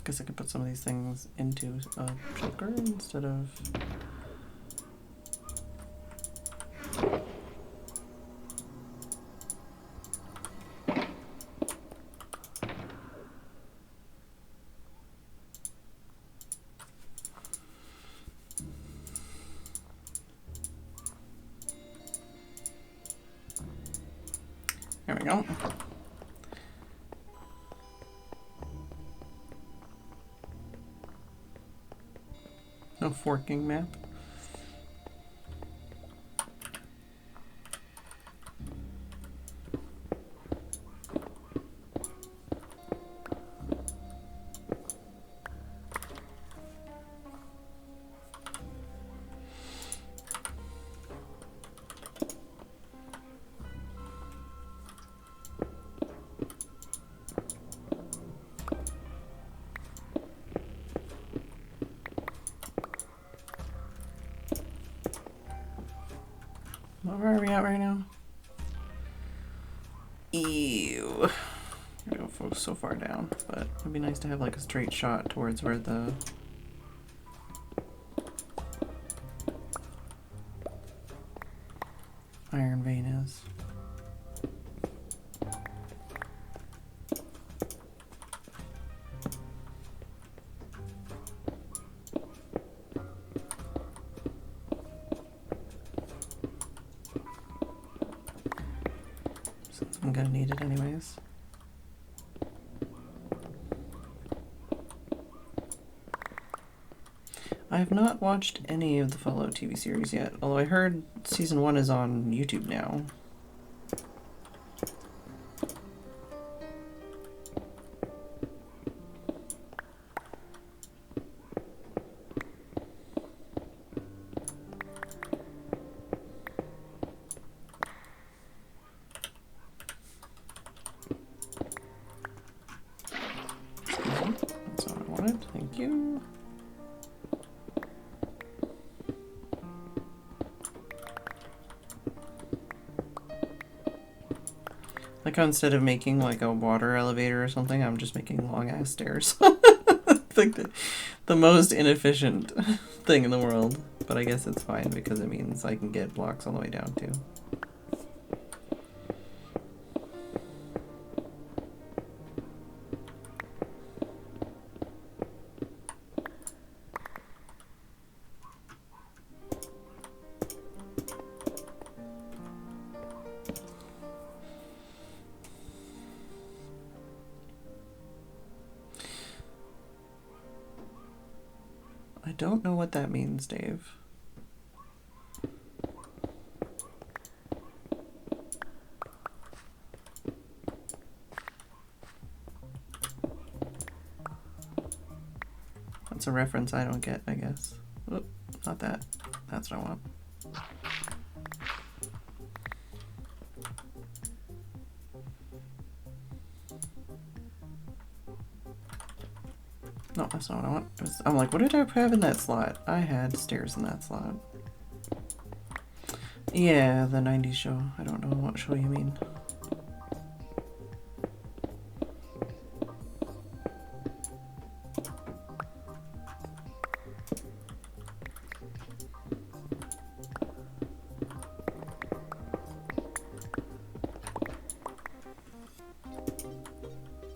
Guess I could put some of these things into a shulker instead of... There we go. No forking map. Where are we at right now? Ew. I don't go so far down, but it'd be nice to have like a straight shot towards where the iron vein is. I'm gonna need it anyways. I have not watched any of the Fallout TV series yet, although I heard season 1 is on YouTube now. That's all I wanted, thank you. Like instead of making like a water elevator or something, I'm just making long ass stairs. Like the most inefficient thing in the world. But I guess it's fine because it means I can get blocks all the way down too. I don't know what that means, Dave. It's a reference I don't get, I guess. Oop, not that. That's what I want. No, that's not what I want. I'm like, what did I have in that slot? I had stairs in that slot. Yeah, the 90s show. I don't know what show you mean.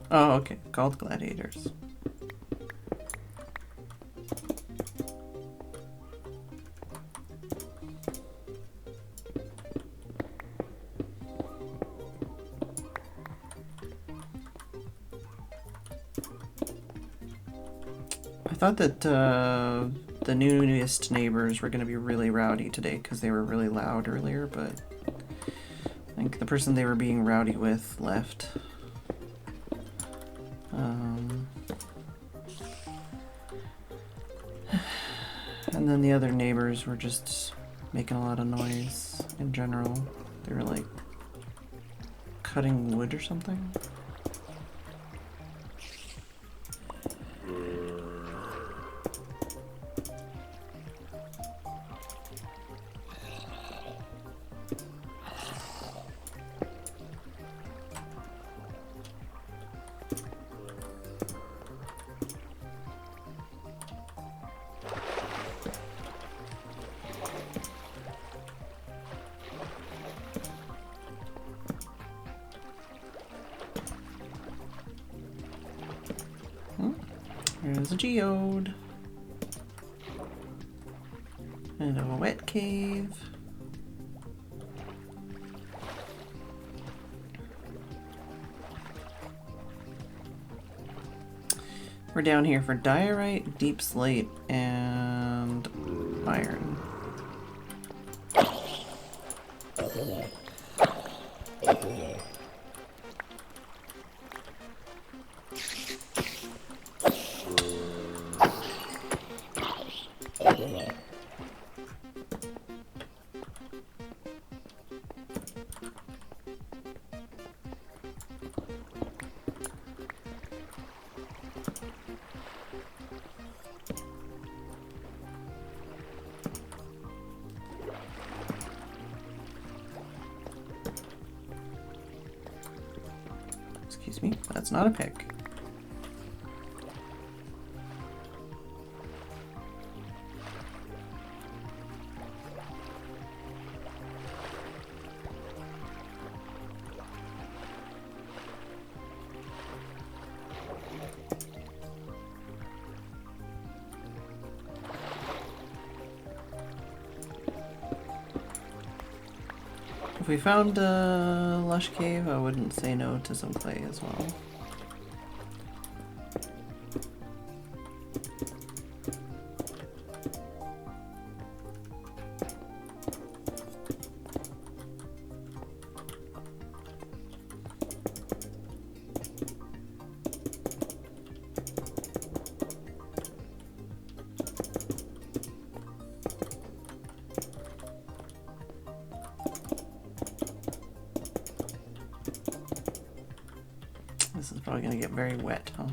Oh, okay. Called Gladiators. I thought that the newest neighbors were going to be really rowdy today because they were really loud earlier, but I think the person they were being rowdy with left. And then the other neighbors were just making a lot of noise in general. They were like cutting wood or something. There's a geode. And a wet cave. We're down here for diorite, deep slate, and iron. Excuse me, that's not a pick. If we found a lush cave, I wouldn't say no to some clay as well. This is probably going to get very wet, huh?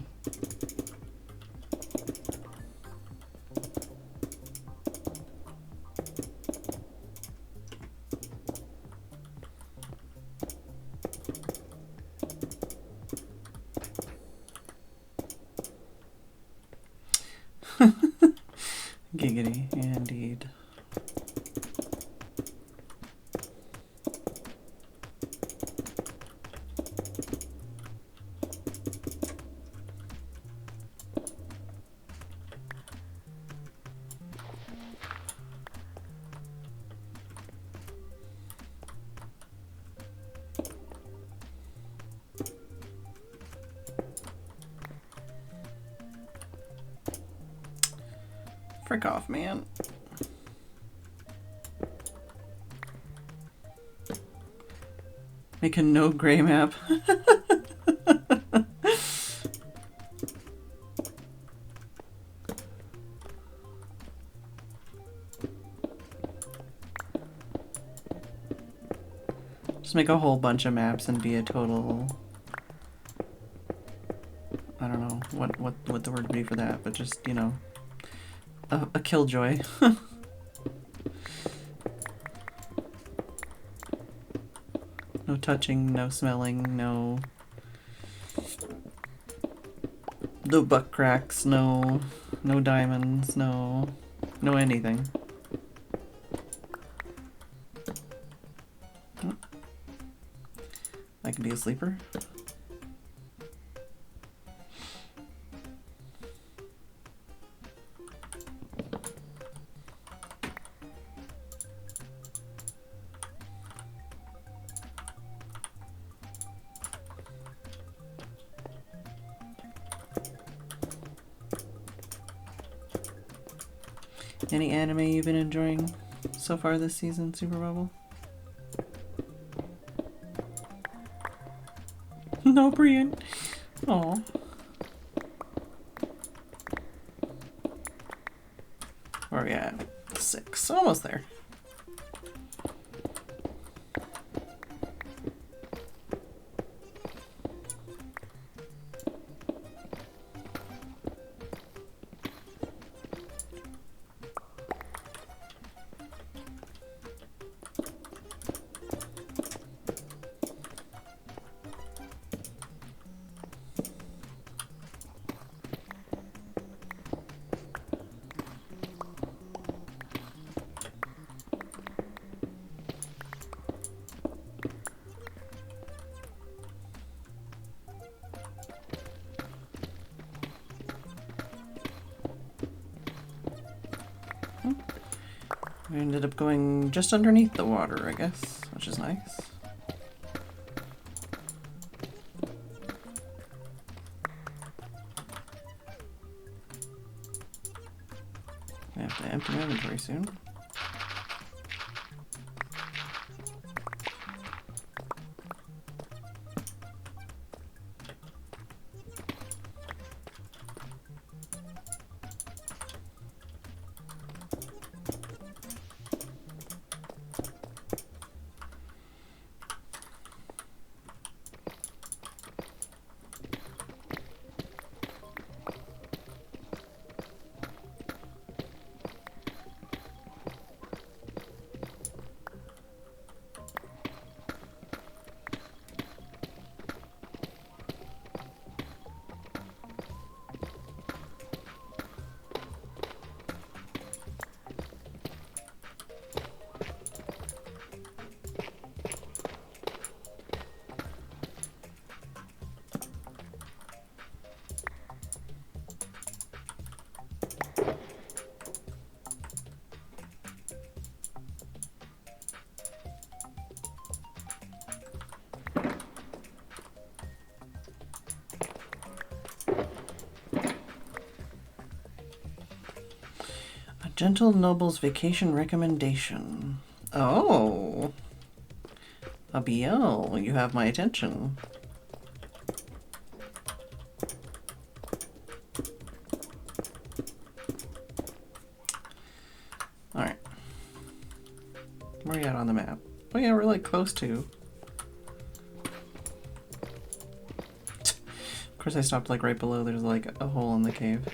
Giggity, indeed. Frick off, man. Make a no gray map. Just make a whole bunch of maps and be a total... I don't know what the word would be for that, but just, you know, a killjoy. No touching, no smelling, no butt cracks, no diamonds, no anything. I can be a sleeper. Any anime you've been enjoying so far this season, Super Bubble? No, Brian. Aw. Where are we at? 6. Almost there. We ended up going just underneath the water, I guess, which is nice. I have to empty my inventory soon. Gentle Noble's vacation recommendation. Oh. A BL, you have my attention. Alright. Where are you at on the map? Oh yeah, we're like close to. Of course I stopped like right below, there's like a hole in the cave.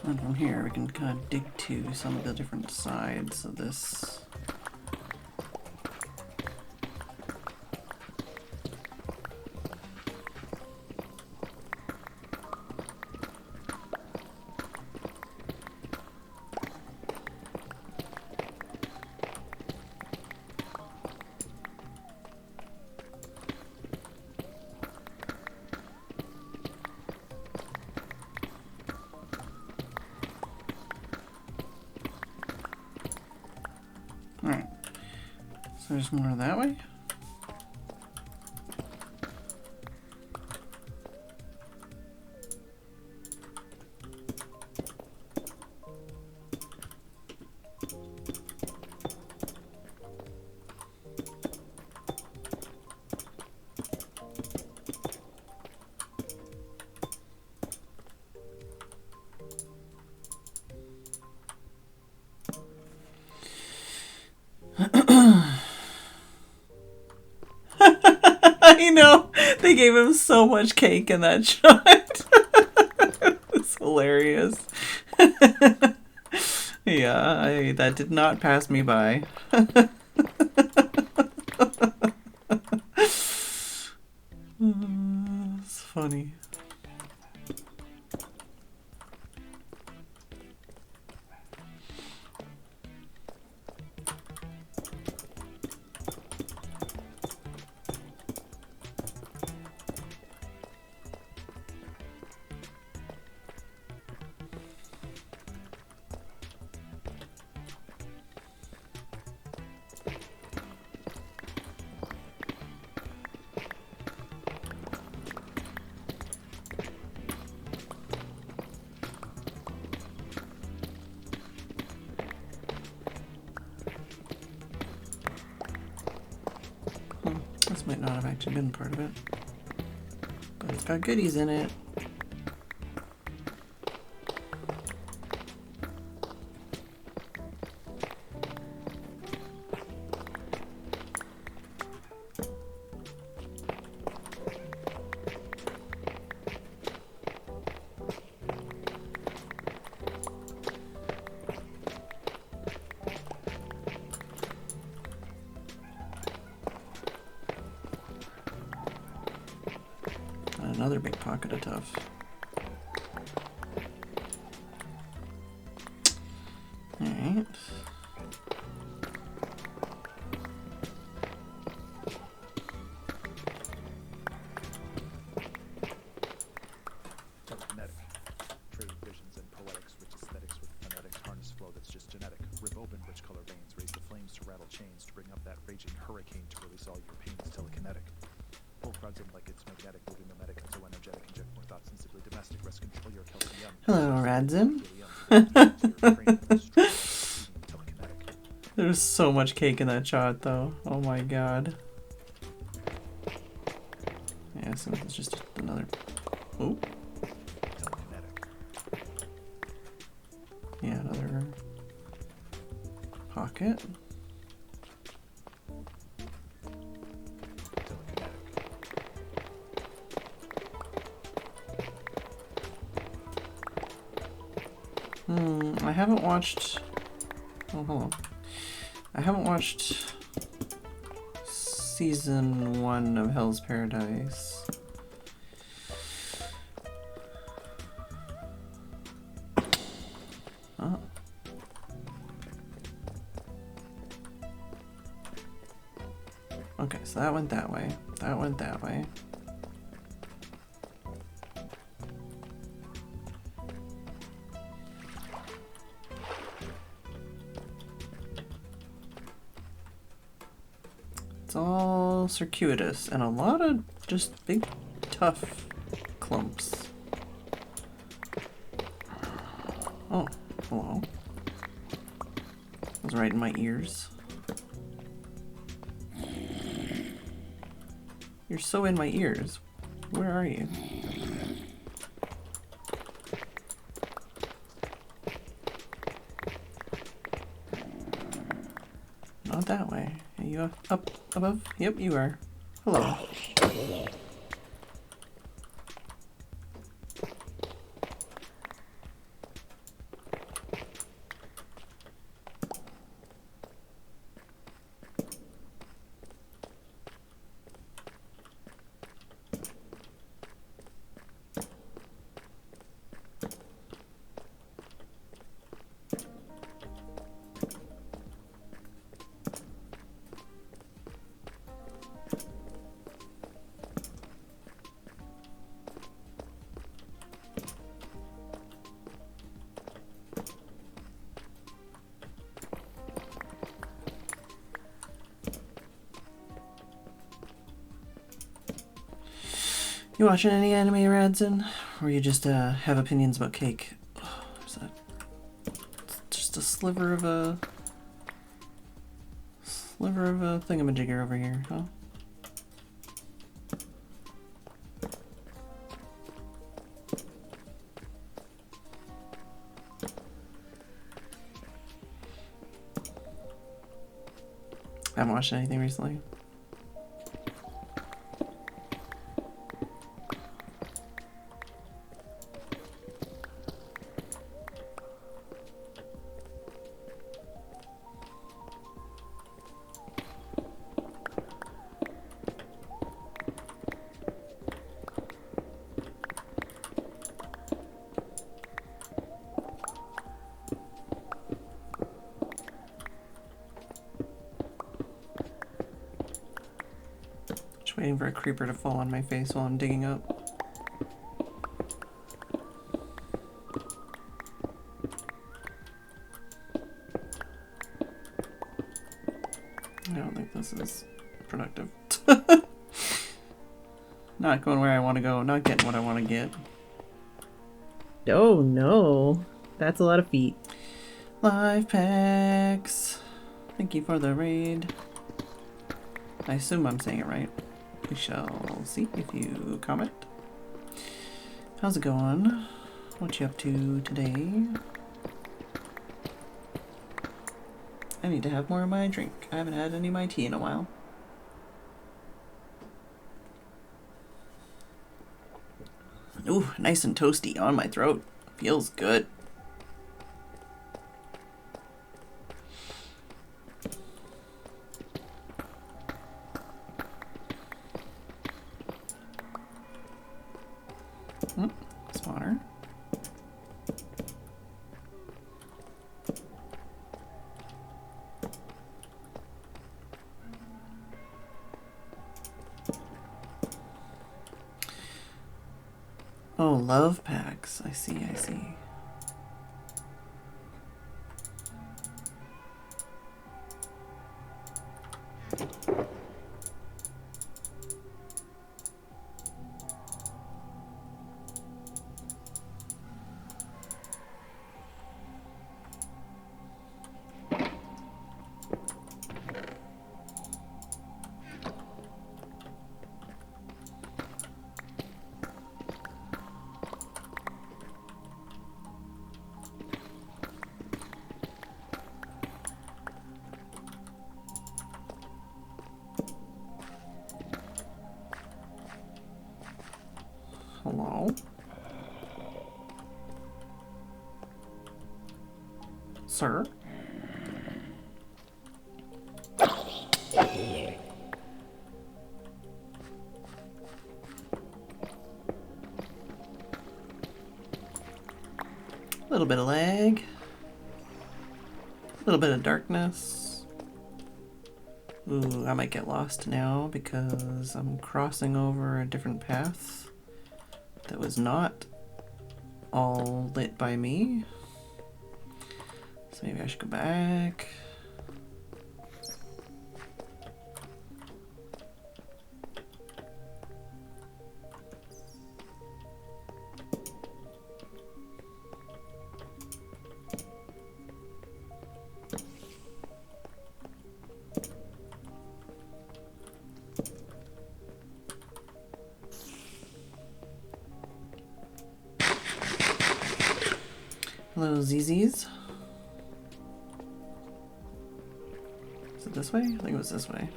And from here we can kind of dig to some of the different sides of this. There's more that way. I know. They gave him so much cake in that shot. It's hilarious. Yeah, that did not pass me by. It's funny. This might not have actually been part of it, but it's got goodies in it. Another big pocket of tough. Alright. Telekinetic. Trade visions and poetics, rich aesthetics with phonetics, harness flow that's just genetic. Rip open rich color veins, raise the flames to rattle chains, to bring up that raging hurricane to release all your pains. Telekinetic. Pull crowds in like it's magnetic, moving mimetic, so energetic, inject more thoughts and simply domestic, rest control your calcium. Hello, Radzim. There's so much cake in that shot, though. Oh my god. Yeah, so it's just another. Oh. Yeah, another pocket. I haven't watched. Oh, hold on. I haven't watched season 1 of Hell's Paradise. Oh. Okay, so that went that way. That went that way. It's all circuitous and a lot of just big, tough clumps. Oh, hello. That was right in my ears. You're so in my ears. Where are you? Not that way. Are you up above? Yep, you are. Hello. You watching any anime, Radson? Or you just have opinions about cake? Oh, is that just a sliver of a thingamajigger over here, huh? I haven't watched anything recently. Just waiting for a creeper to fall on my face while I'm digging up. I don't think this is productive. Not going where I want to go, not getting what I want to get. Oh no, that's a lot of feet. Live packs. Thank you for the raid. I assume I'm saying it right. We shall see if you comment. How's it going? What you up to today? I need to have more of my drink. I haven't had any of my tea in a while. Ooh, nice and toasty on my throat. Feels good. Spawner. Oh, love packs. I see, I see. Hello? Sir? A little bit of lag. A little bit of darkness. Ooh, I might get lost now because I'm crossing over a different path that was not all lit by me. So maybe I should go back. Hello, ZZs. Is it this way? I think it was this way.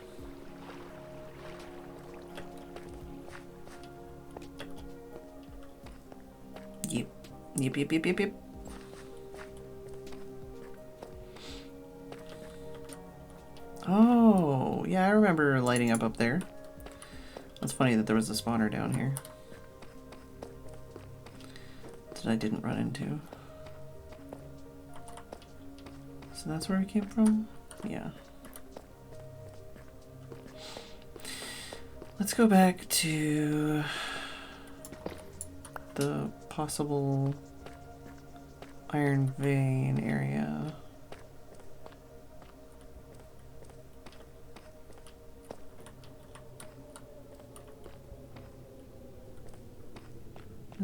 Yep. Yep, yep, yep, yep, yep. Oh, yeah, I remember lighting up there. That's funny that there was a spawner down here that I didn't run into. So that's where it came from? Yeah. Let's go back to the possible iron vein area.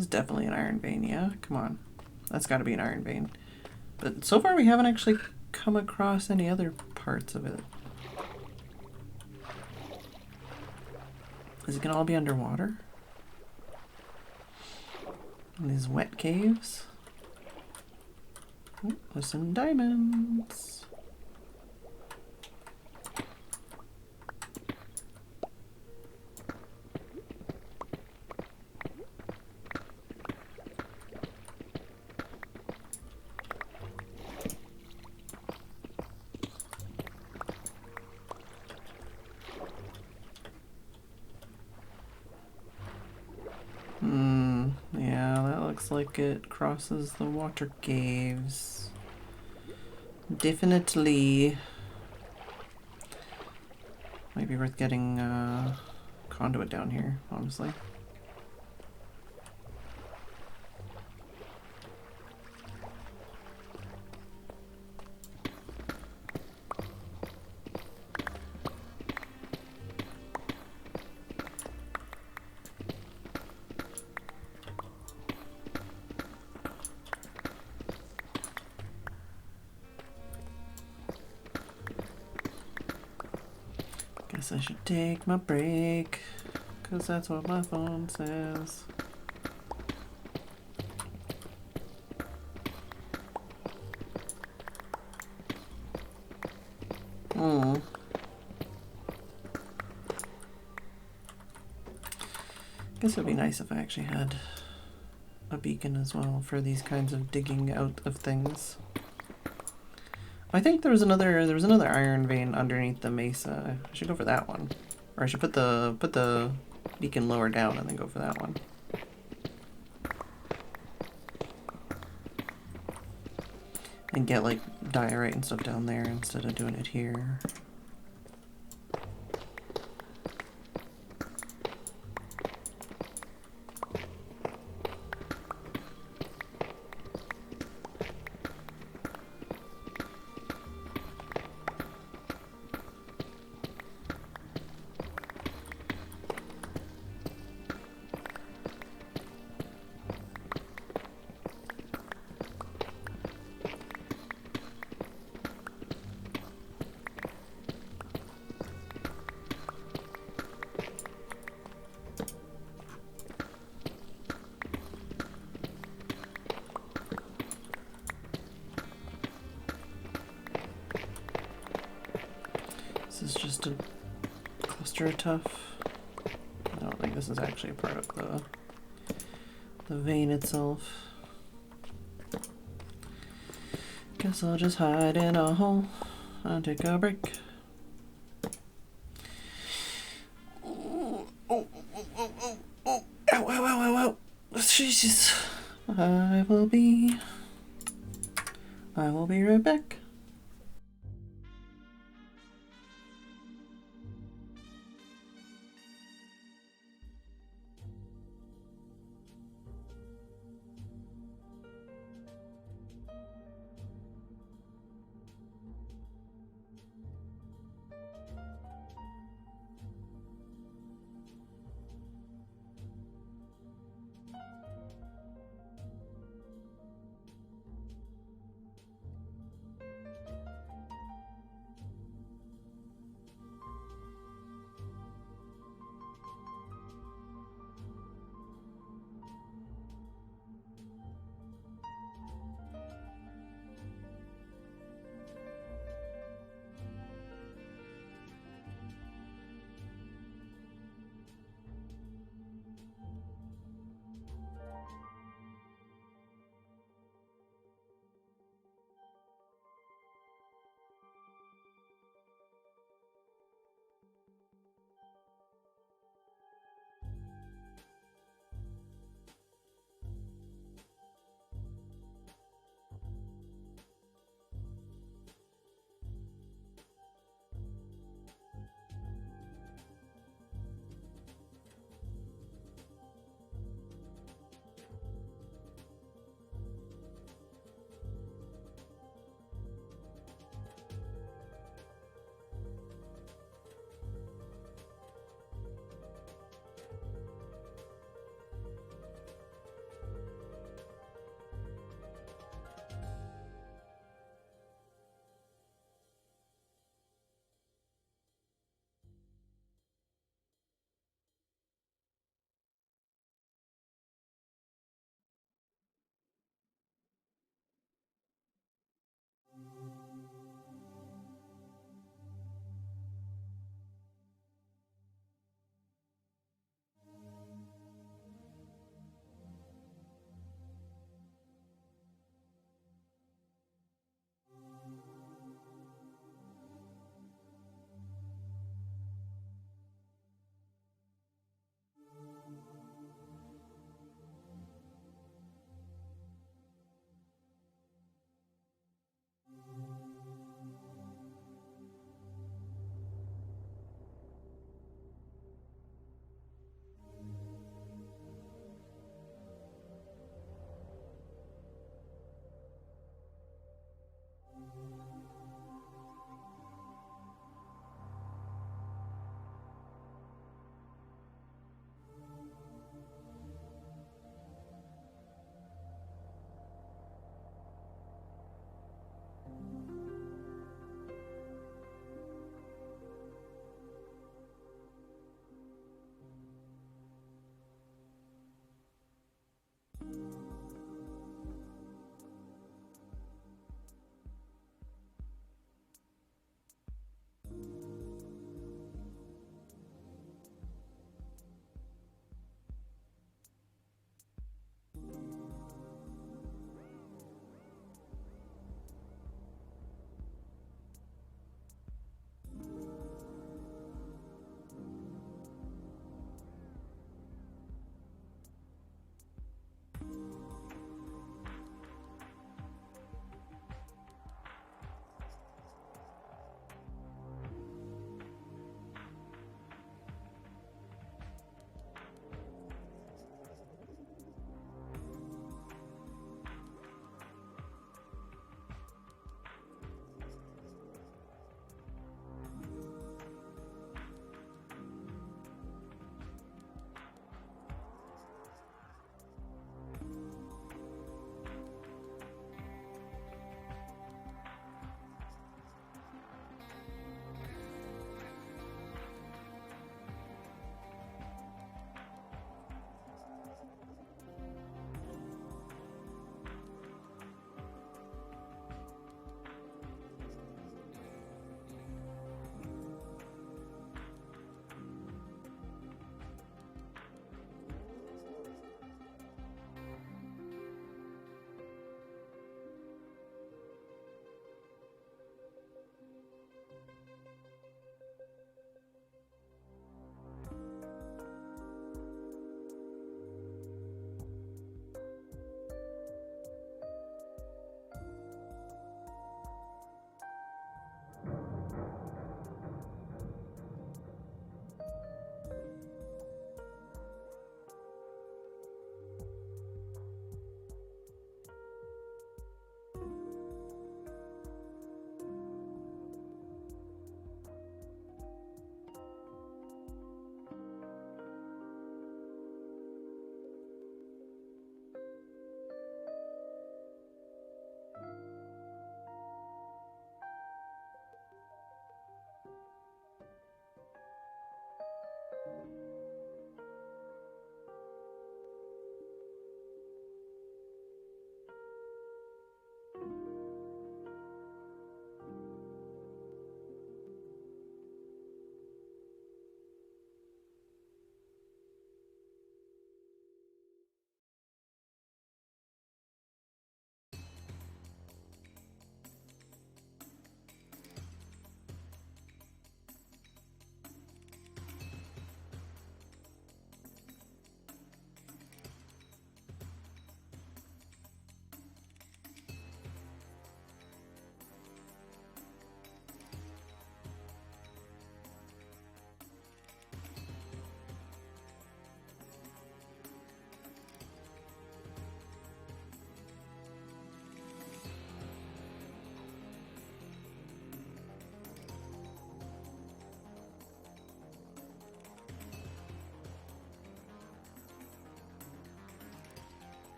This is definitely an iron vein, yeah? Come on. That's got to be an iron vein. But so far we haven't actually come across any other parts of it. Is it going to all be underwater? In these wet caves? Oh, there's some diamonds. Yeah, that looks like it crosses the water caves. Definitely. Might be worth getting conduit down here, honestly. Guess I should take my break, 'cause that's what my phone says. Guess it would be nice if I actually had a beacon as well for these kinds of digging out of things. I think there was another iron vein underneath the mesa. I should go for that one. Or I should put the beacon lower down and then go for that one. And get like diorite and stuff down there instead of doing it here. This is just a cluster of tuff. I don't think this is actually a part of the vein itself. Guess I'll just hide in a hole and take a break. Oh, oh, oh, oh, oh, oh. Ow, ow, ow, ow, ow. Jesus. I will be right back.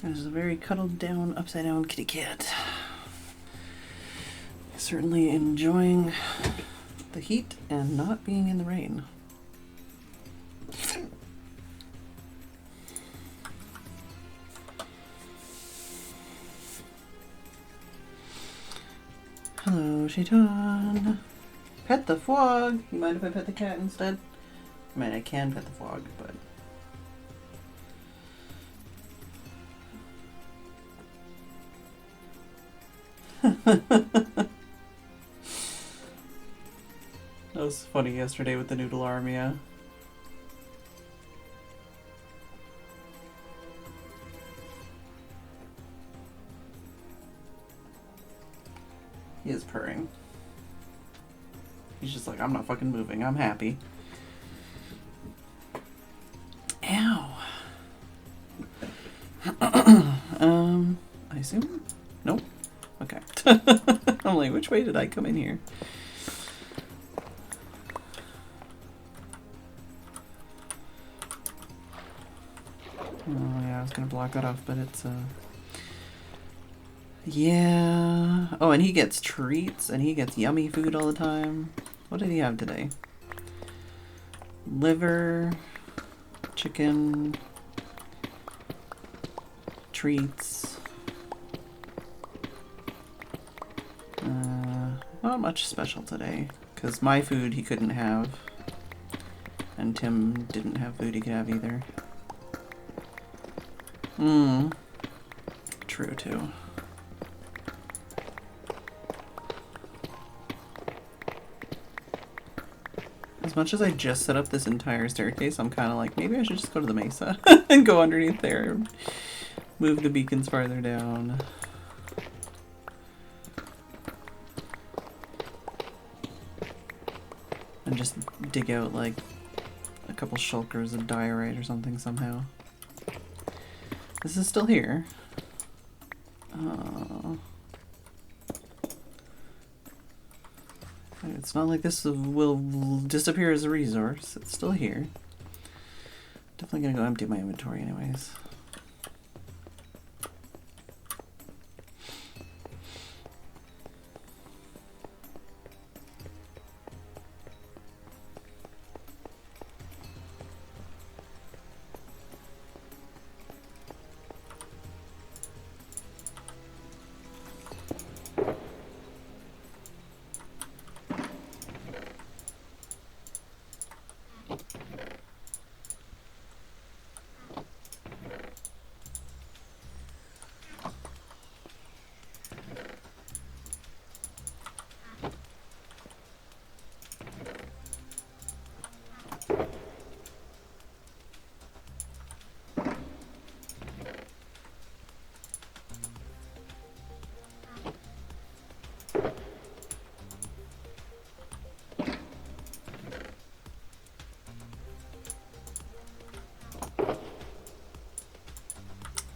This is a very cuddled down, upside down kitty cat. Certainly enjoying the heat and not being in the rain. Hello, Shaitan. Pet the frog. You mind if I pet the cat instead? I mean, I can pet the frog, but... That was funny yesterday with the noodle arm, yeah. He is purring. He's just like, I'm not fucking moving. I'm happy. Ow. I assume? Nope. Okay. I'm like, which way did I come in here? Oh yeah, I was gonna block that off, but it's yeah. Oh, and he gets treats and he gets yummy food all the time. What did he have today? Liver, chicken, treats. Not much special today, because my food he couldn't have, and Tim didn't have food he could have either. True too. As much as I just set up this entire staircase, I'm kind of like, maybe I should just go to the mesa and go underneath there. Move the beacons farther down. And just dig out like a couple shulkers of diorite or something somehow. This is still here. It's not like this will disappear as a resource. It's still here. Definitely gonna go empty my inventory anyways.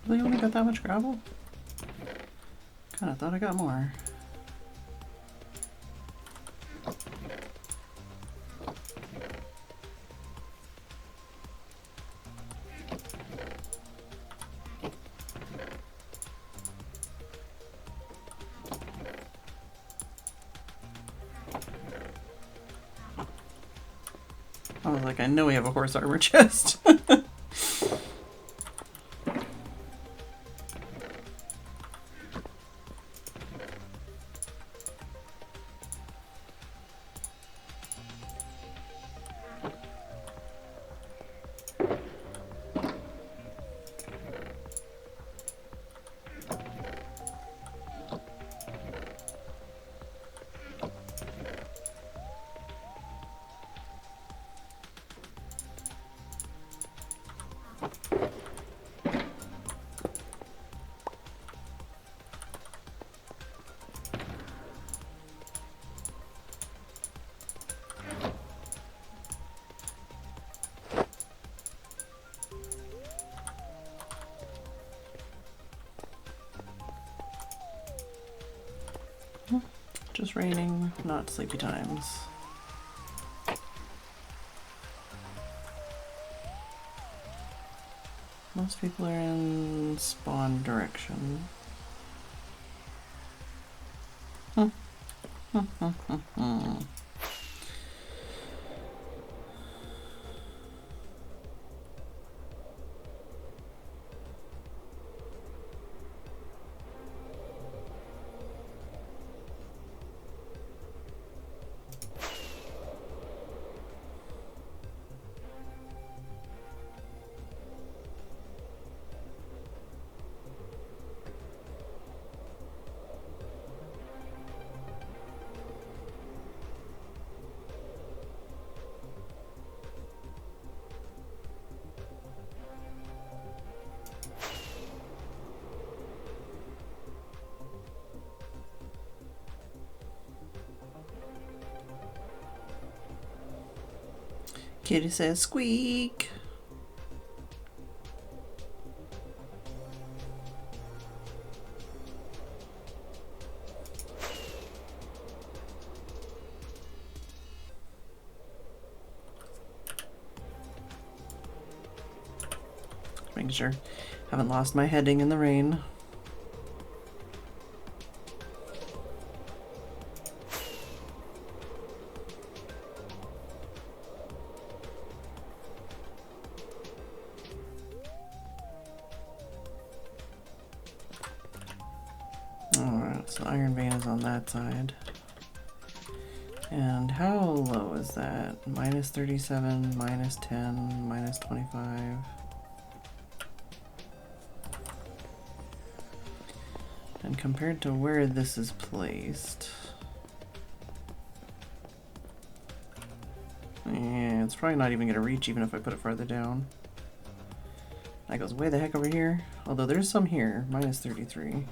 Really only got that much gravel? Kinda thought I got more. I was like, I know we have a horse armor chest. Just raining, not sleepy times. Most people are in spawn direction. Kitty says squeak. Making sure I haven't lost my heading in the rain. Alright, so Iron Vein is on that side. And how low is that? Minus 37, minus 10, minus 25. And compared to where this is placed, yeah, it's probably not even going to reach even if I put it farther down. That goes way the heck over here. Although there's some here, minus 33.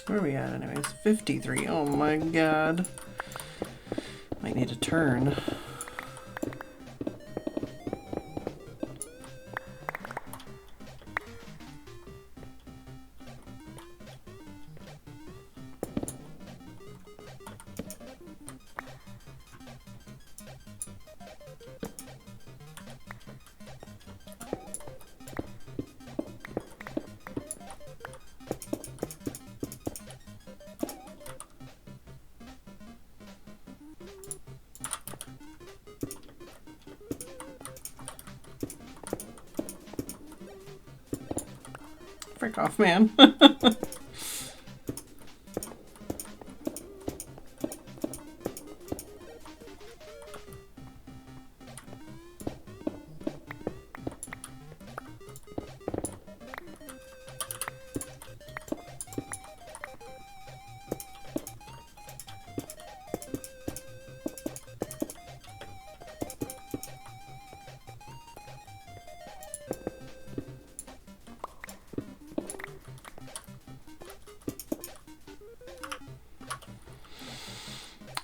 Where are we at anyways? 53. Oh my god. Might need a turn. Frick off, man.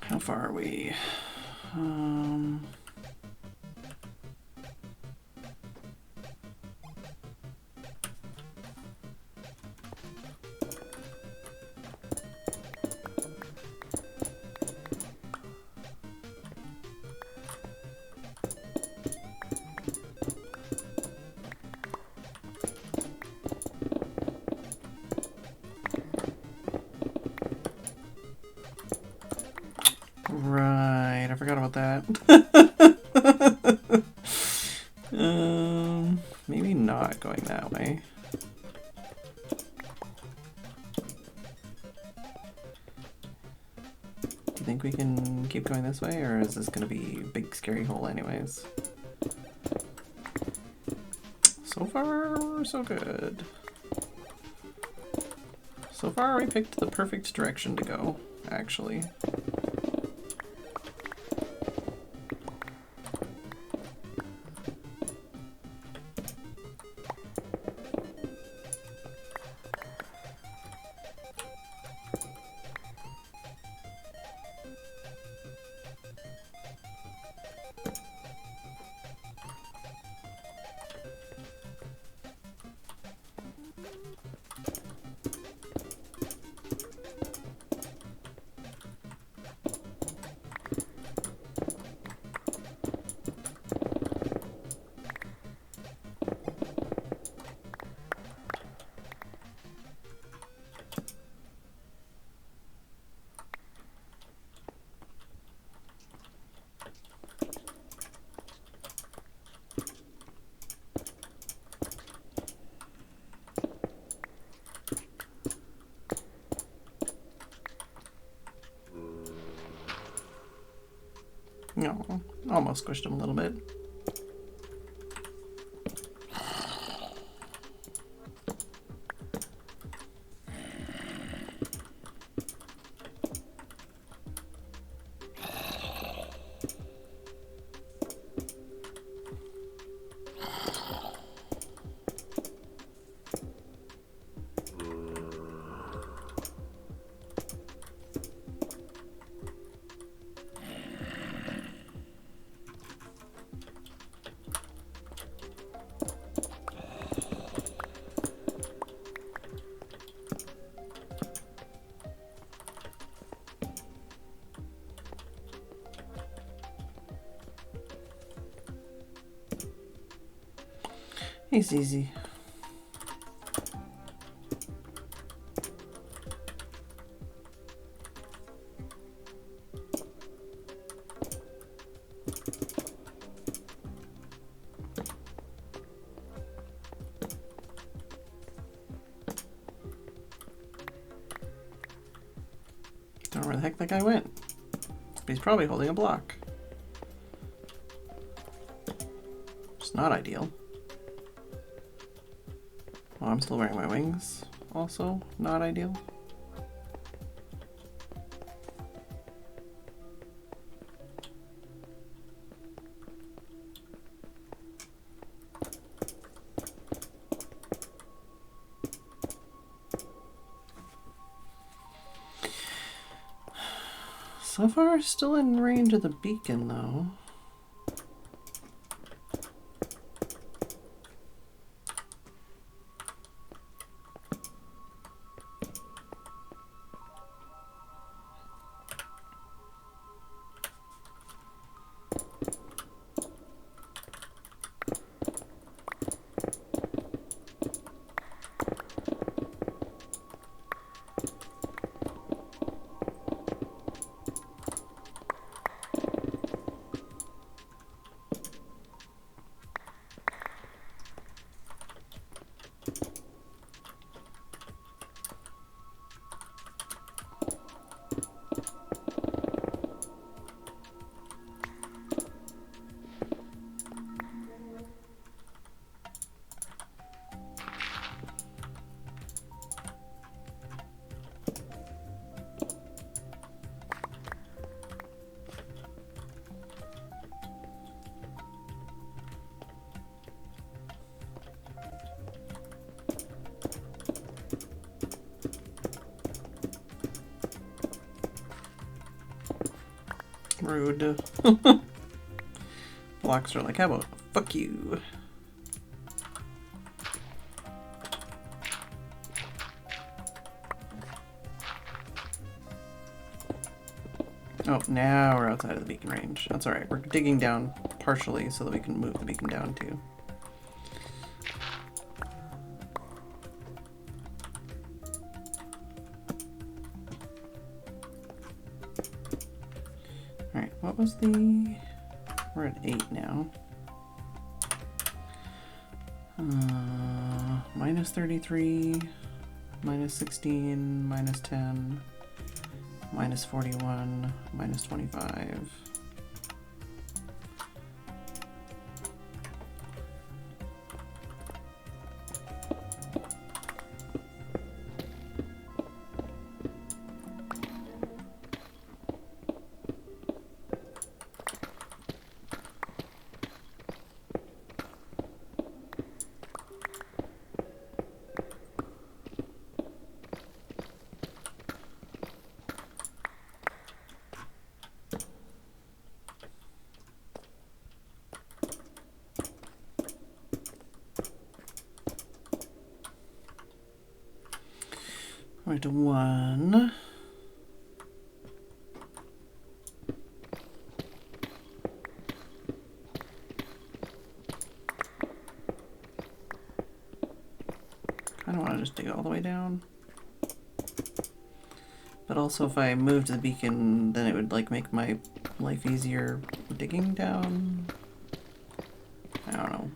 How far are we? Right, I forgot about that. Maybe you think we can keep going this way, or is this going to be a big scary hole anyways? So far, so good. So far, we picked the perfect direction to go, actually. No, almost squished him a little bit. He's easy. Don't know where the heck that guy went. He's probably holding a block. It's not ideal. Oh, I'm still wearing my wings. Also, not ideal. So far, still in range of the beacon, though. Rude. Blocks are like, how about fuck you? Oh, now we're outside of the beacon range. That's alright. We're digging down partially so that we can move the beacon down too. Alright, what was the... We're at 8 now. Minus 33, minus 16, minus 10, minus 41, minus 25. Right to 1. I don't want to just dig all the way down. But also if I moved the beacon, then it would like make my life easier digging down. I don't know.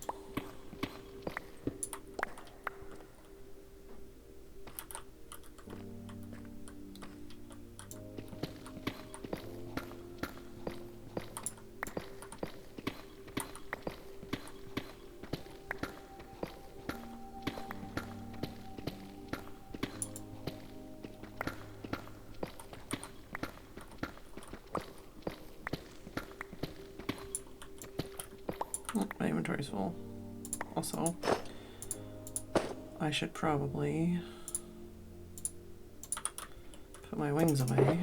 My inventory's full. Also, I should probably put my wings away.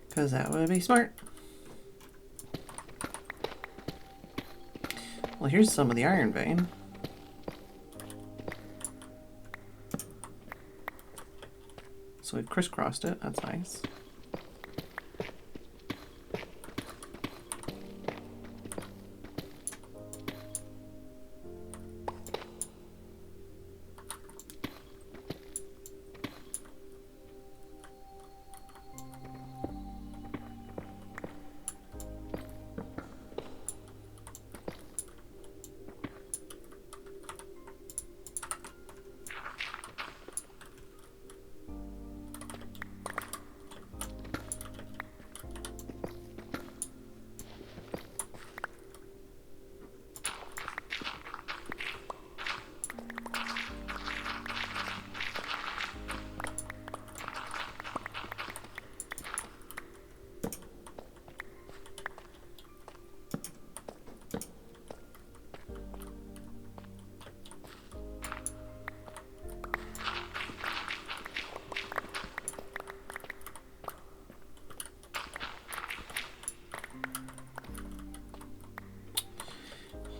Because that would be smart. Well, here's some of the iron vein. So we've crisscrossed it, that's nice.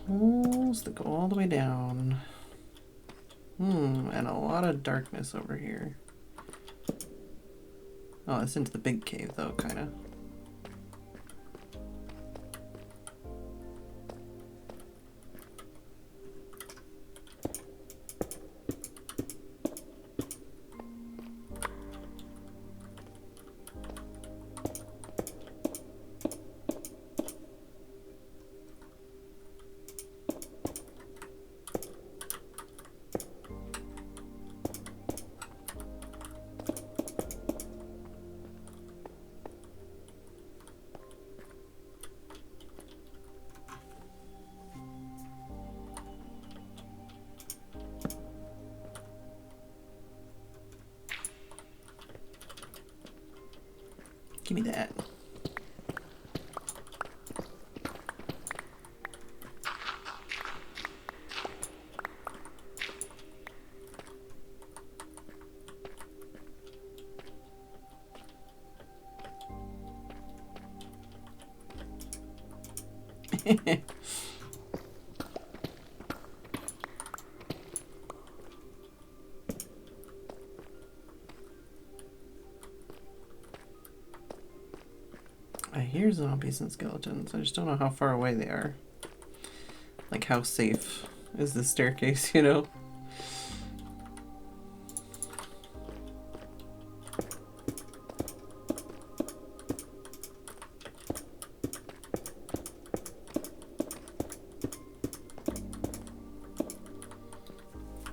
Holes that go all the way down. And a lot of darkness over here. Oh, it's into the big cave though, kinda. Give me that. I hear zombies and skeletons. I just don't know how far away they are. Like, how safe is the staircase, you know?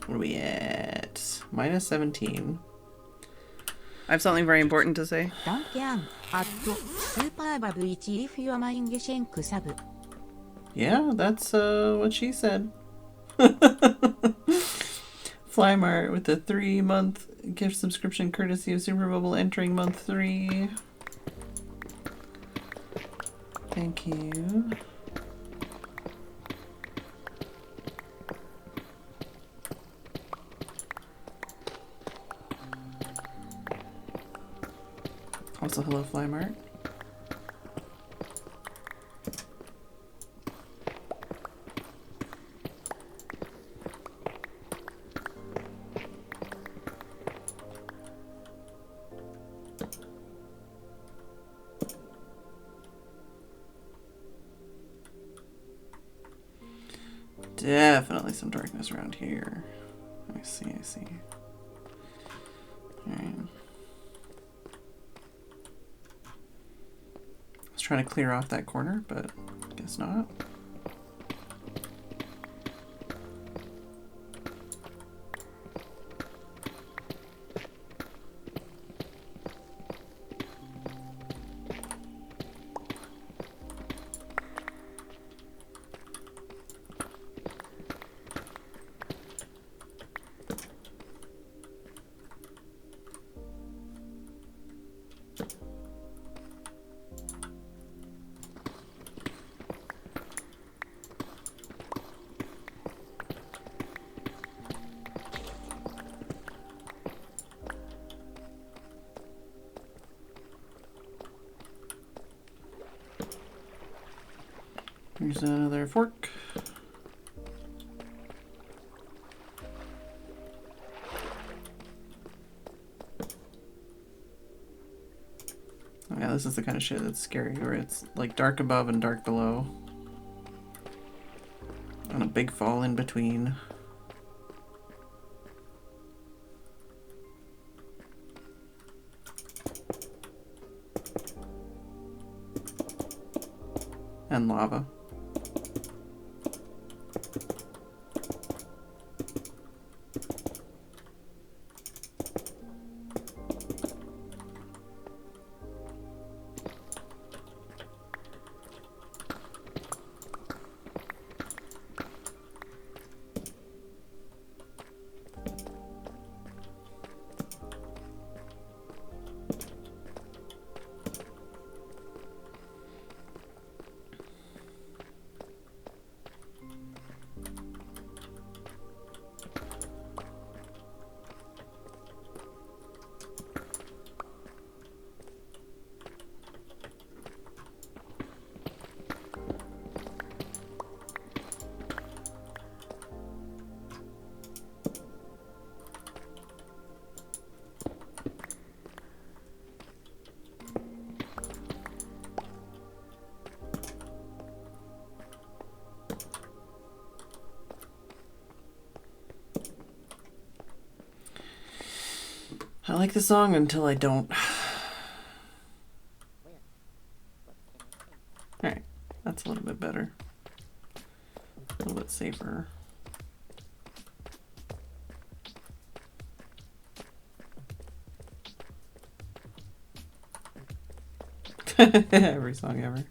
What are we at? Minus 17. I have something very important to say. Yeah, that's what she said. Flymart with the 3-month gift subscription courtesy of Super Bubble entering month 3. Thank you. Also, hello, Flymart. Definitely some darkness around here. I see. Alright. I was trying to clear off that corner, but guess not. Here's another fork. Oh yeah, this is the kind of shit that's scary, where it's like dark above and dark below. And a big fall in between. And lava. I like the song until I don't. Alright, that's a little bit better. A little bit safer. Every song ever.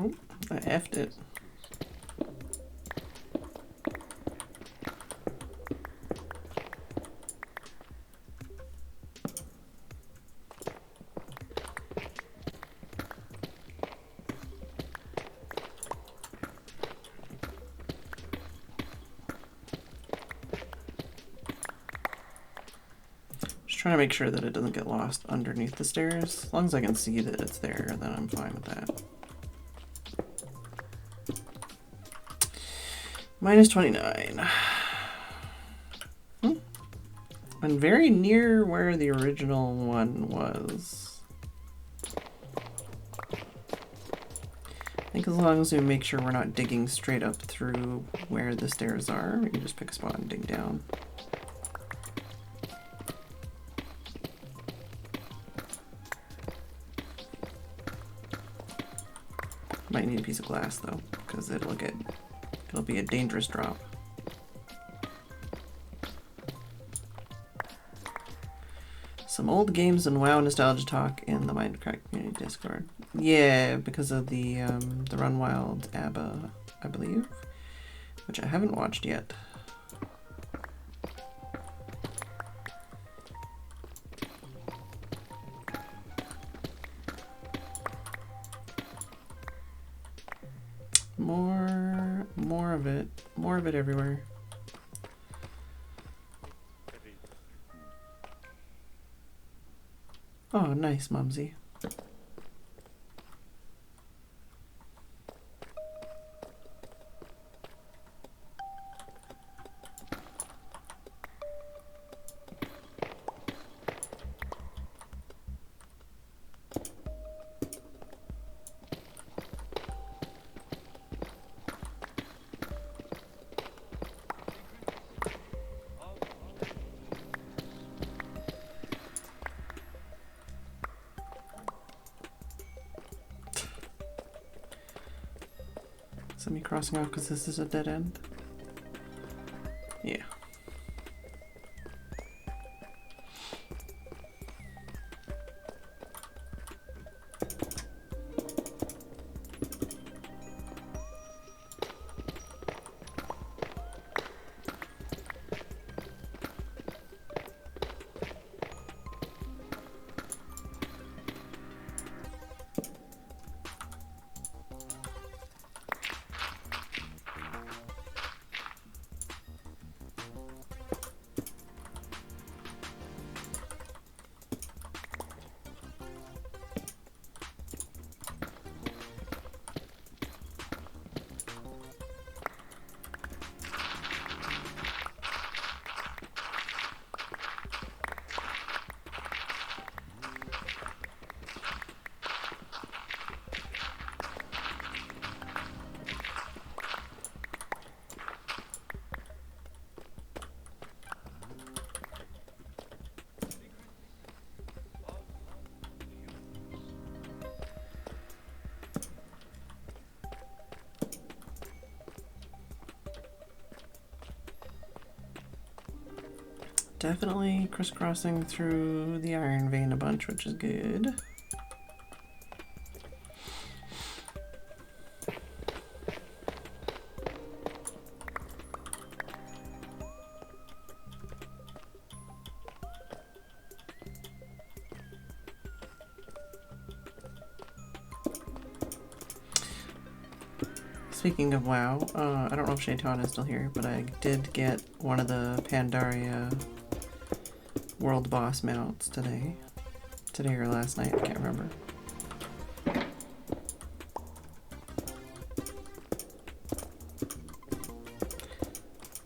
Oh, I effed it. Trying to make sure that it doesn't get lost underneath the stairs. As long as I can see that it's there, then I'm fine with that. Minus 29. I'm very near where the original one was. I think as long as we make sure we're not digging straight up through where the stairs are, we can just pick a spot and dig down. Might need a piece of glass though, because it'll be a dangerous drop. Some old games and WoW nostalgia talk in the Minecraft community Discord. Yeah, because of the Run Wild ABBA, I believe, which I haven't watched yet. More of it everywhere. Oh, nice, Mumsy. Is that me crossing off because this is a dead end? Yeah. Definitely crisscrossing through the iron vein a bunch, which is good. Speaking of WoW, I don't know if Shaitan is still here, but I did get one of the Pandaria world boss mounts today. Today or last night, I can't remember.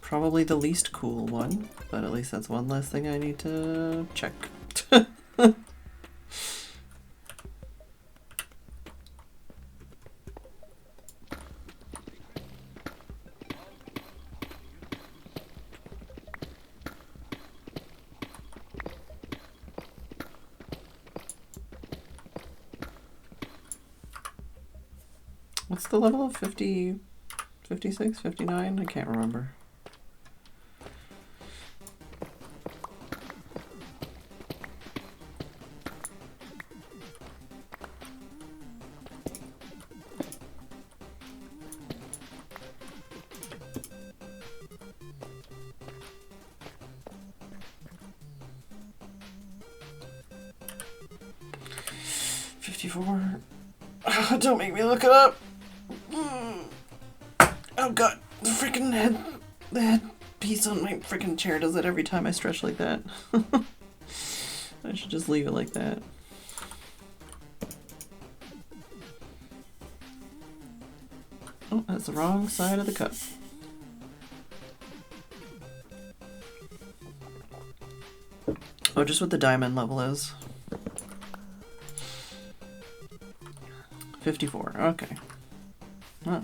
Probably the least cool one, but at least that's one less thing I need to check. What's the level of 50, 56, 59? I can't remember. 54. Don't make me look it up. Oh god, the head piece on my freaking chair does it every time I stretch like that. I should just leave it like that. Oh, that's the wrong side of the cup. Oh, just what the diamond level is. 54, okay. Huh.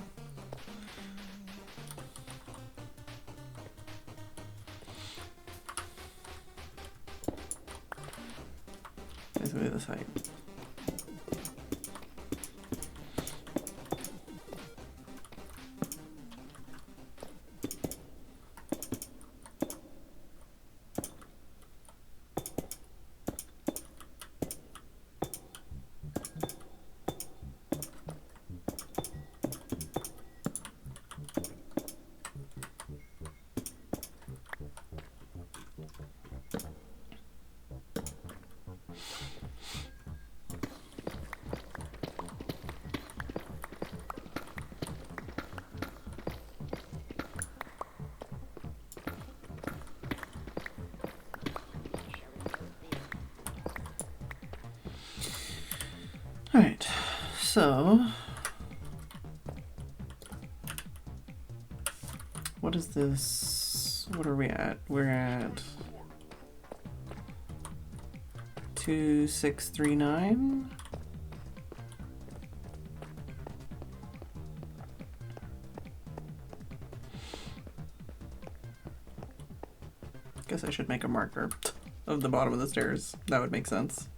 Basically this height. Alright, so what is this? What are we at? We're at 2639. Guess I should make a marker of the bottom of the stairs. That would make sense.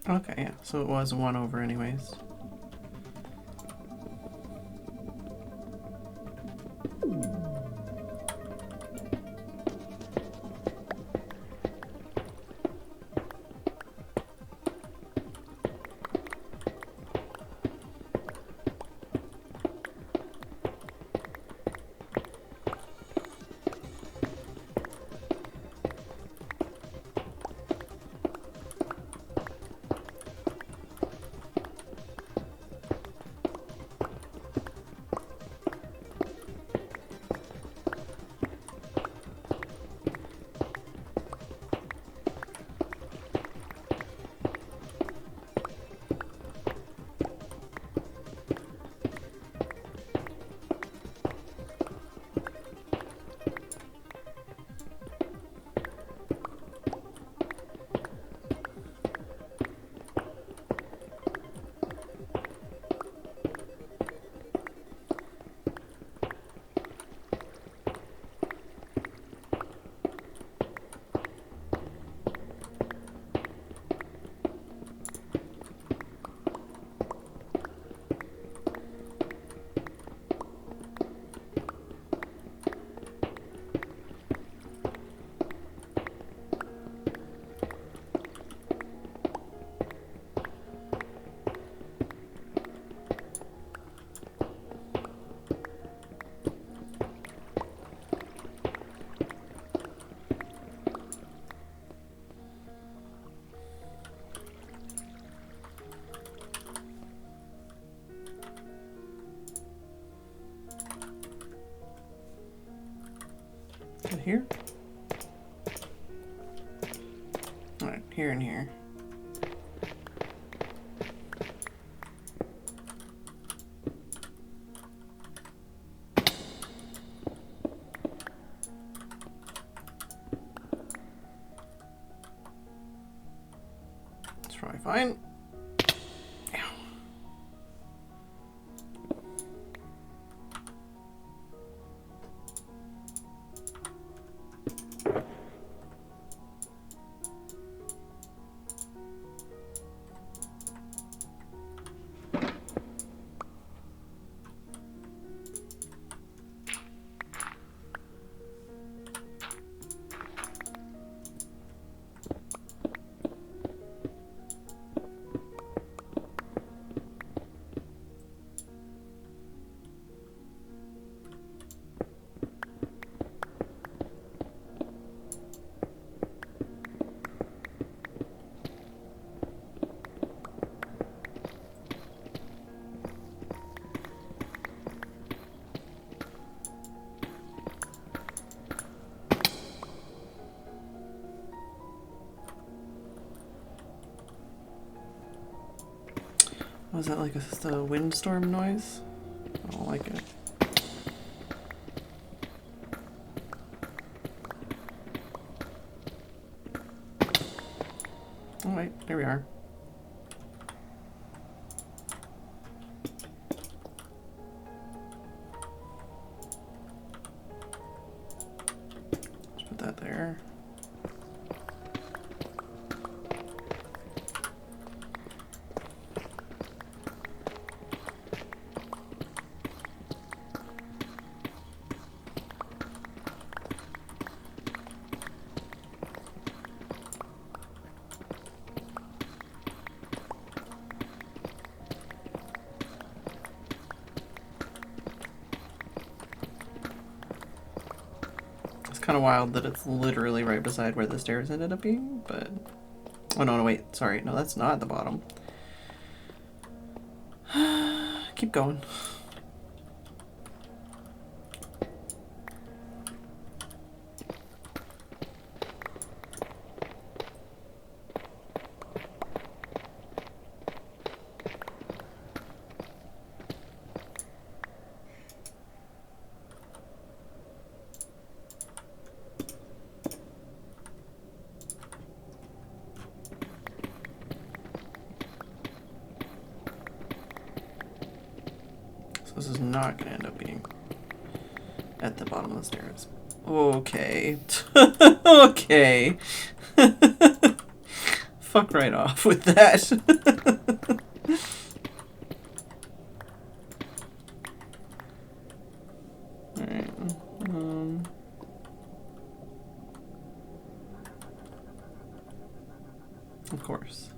Okay, yeah, so it was 1 over anyways. Here? Alright, here and here. That's probably fine. Ow. Was that like a windstorm noise? I don't like it. Alright, there we are. Let's put that there. Kind of wild that it's literally right beside where the stairs ended up being, but oh no, wait, sorry, no, that's not at the bottom. Keep going. This is not going to end up being at the bottom of the stairs. Okay. Okay. Fuck right off with that. Alright. Of course.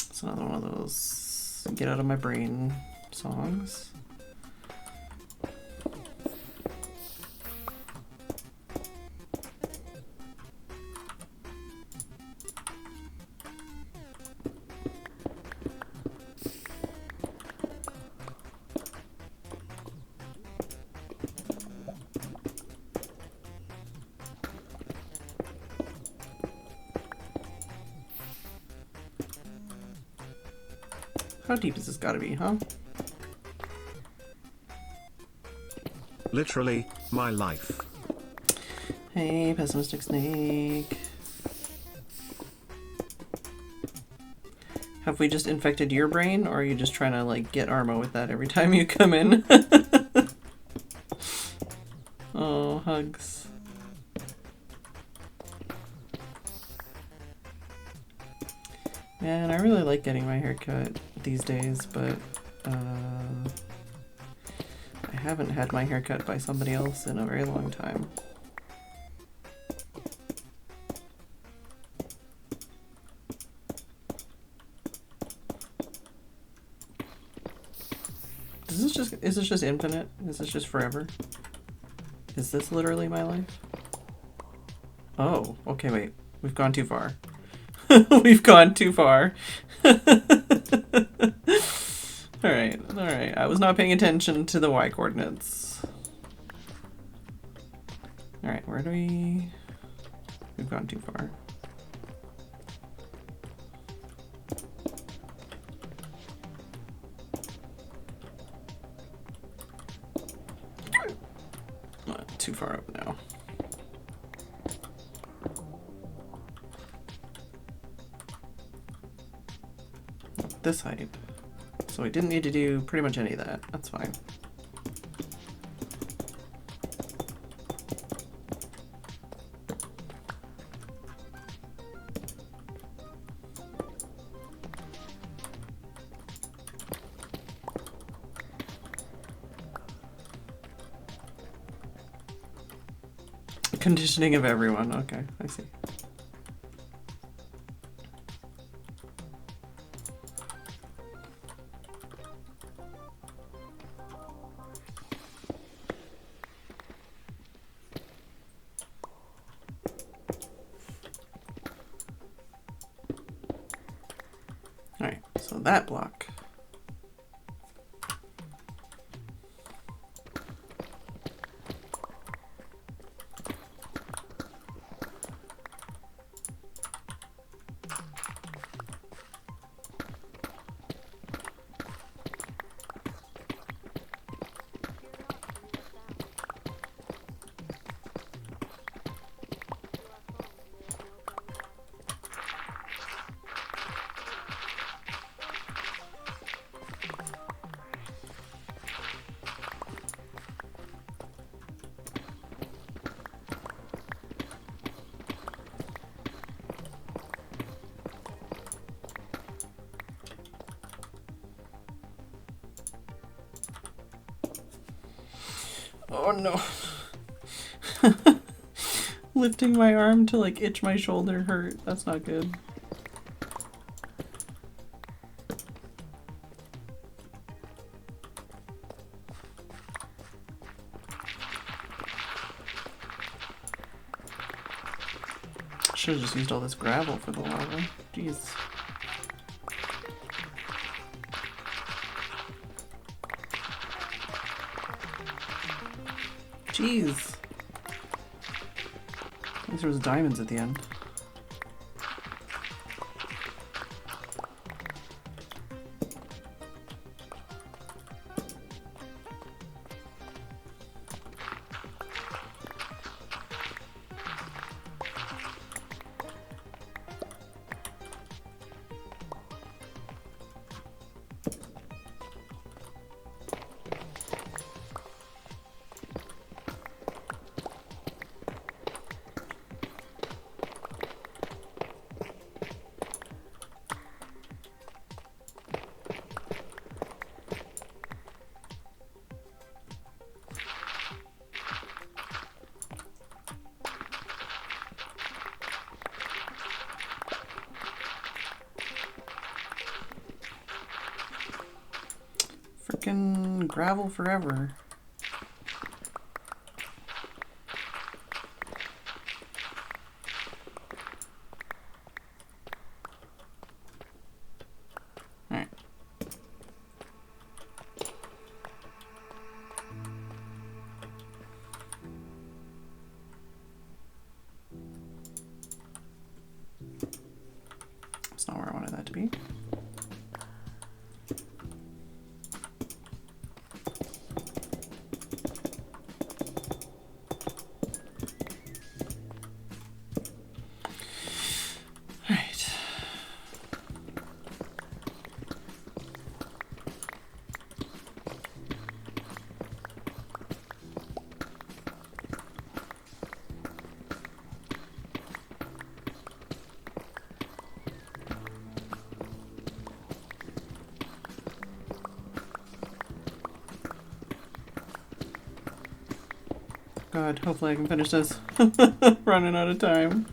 It's another one of those get out of my brain songs. How deep has this gotta be, huh? Literally, my life. Hey, pessimistic snake. Have we just infected your brain, or are you just trying to, like, get Armo with that every time you come in? Oh, hugs. Man, I really like getting my hair cut these days, but I haven't had my hair cut by somebody else in a very long time. Is this just infinite? Is this just forever? Is this literally my life? Oh, okay, wait. We've gone too far. We've gone too far. Alright, alright. I was not paying attention to the Y coordinates. Alright, where do we... We've gone too far. Not too far up now. This height. So we didn't need to do pretty much any of that. That's fine. conditioning of everyone. Okay, I see. Alright, so that block. Oh no. Lifting my arm to like itch my shoulder hurt. That's not good. Should have just used all this gravel for the lava. Jeez. Jeez. At least there was diamonds at the end. Frickin' gravel forever. Alright. That's not where I wanted that to be. God, hopefully I can finish this. Running out of time.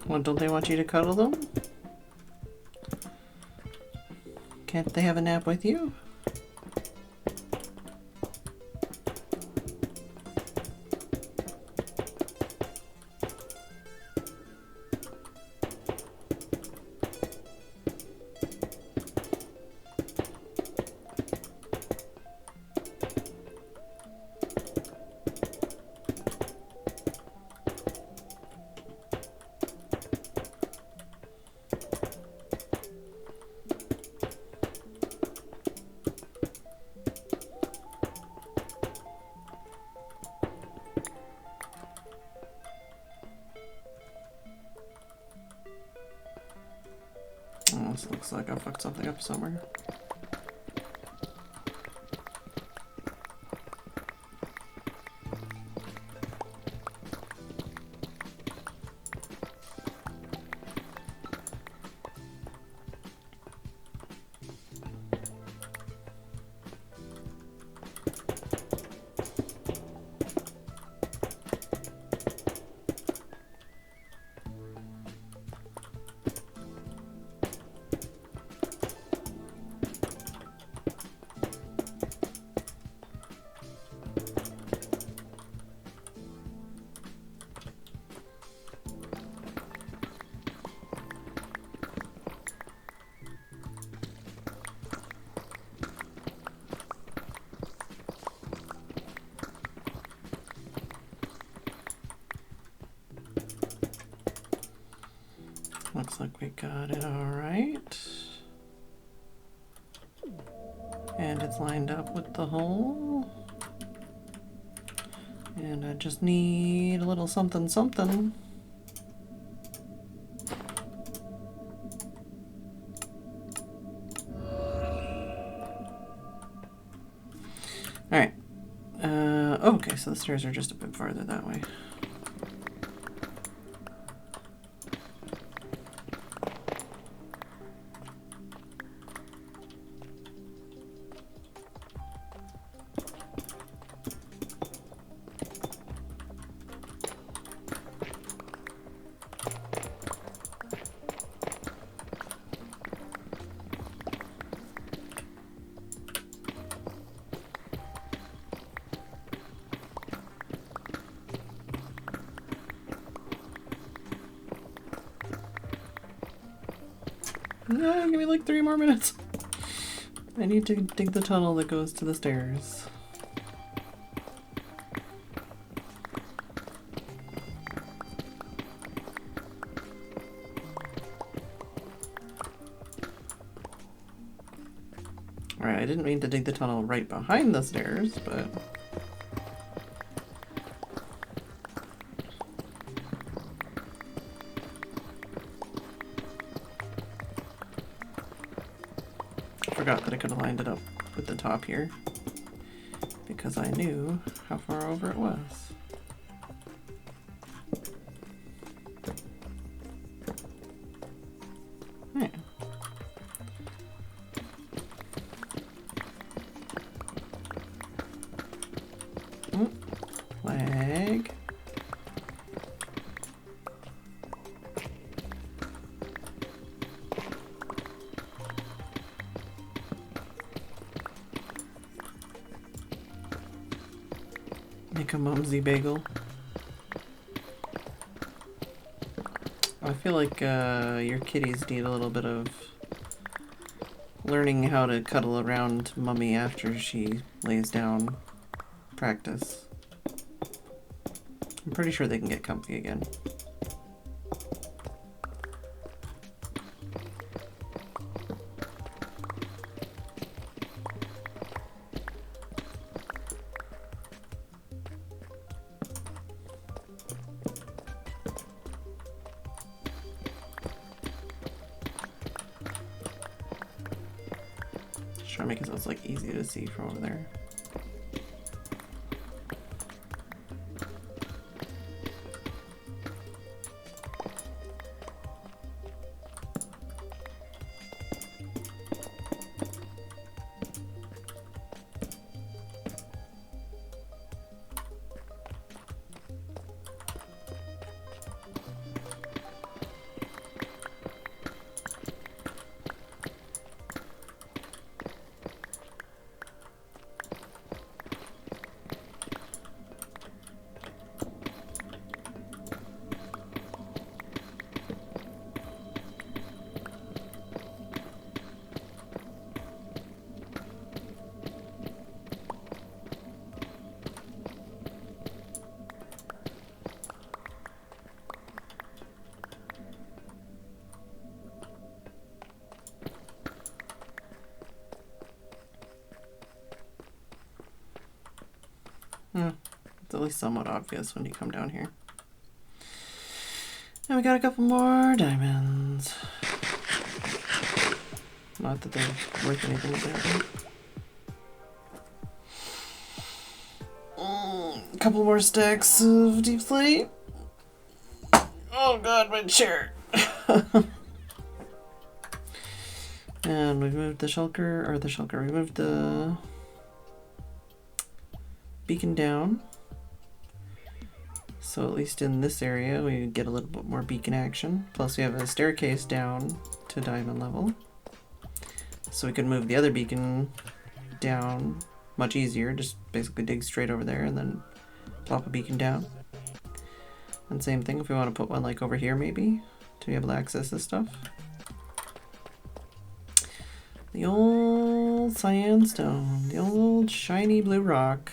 What, don't they want you to cuddle them? Can't they have a nap with you? Oh, this looks like I fucked something up somewhere. Looks like we got it all right. And it's lined up with the hole. And I just need a little something something. All right. Okay, so the stairs are just a bit farther that way. Give me like 3 more minutes. I need to dig the tunnel that goes to the stairs. Alright, I didn't mean to dig the tunnel right behind the stairs, but... forgot that I could have lined it up with the top here because I knew how far over it was. Yeah. Flag. Make a mumsy bagel. I feel like your kitties need a little bit of learning how to cuddle around Mummy after she lays down practice. I'm pretty sure they can get comfy again. Try to make it so it's like easy to see from over there. It's at least somewhat obvious when you come down here. And we got a couple more diamonds. Not that they're worth anything apparently. A couple more stacks of deep slate. Oh god, my chair. And we moved the shulker, we moved the beacon down. So at least in this area we get a little bit more beacon action. Plus we have a staircase down to diamond level. So we could move the other beacon down much easier. Just basically dig straight over there and then plop a beacon down. And same thing if we want to put one like over here maybe to be able to access this stuff. The old sandstone, the old shiny blue rock.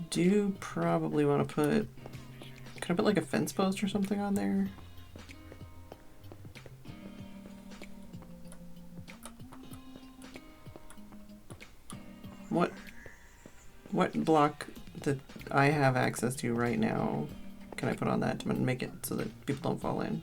Do probably want to put, could I put like a fence post or something on there? What block that I have access to right now can I put on that to make it so that people don't fall in?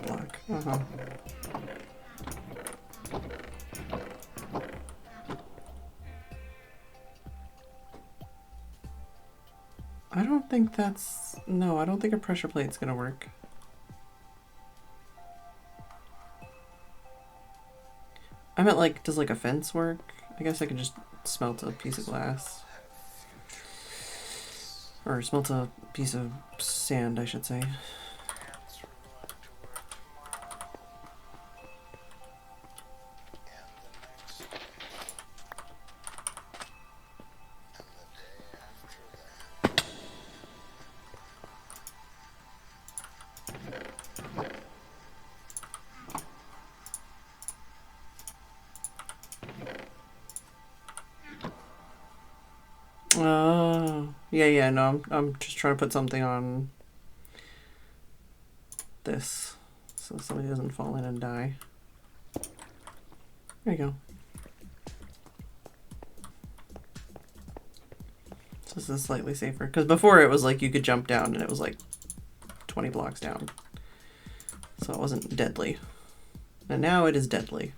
Block. I don't think that's... No, I don't think a pressure plate's gonna work. I meant like, does like a fence work? I guess I could just smelt a piece of glass. Or smelt a piece of sand, I should say. Yeah, no, I'm just trying to put something on this so somebody doesn't fall in and die. There you go. So this is slightly safer, because before it was like you could jump down and it was like 20 blocks down. So it wasn't deadly. And now it is deadly.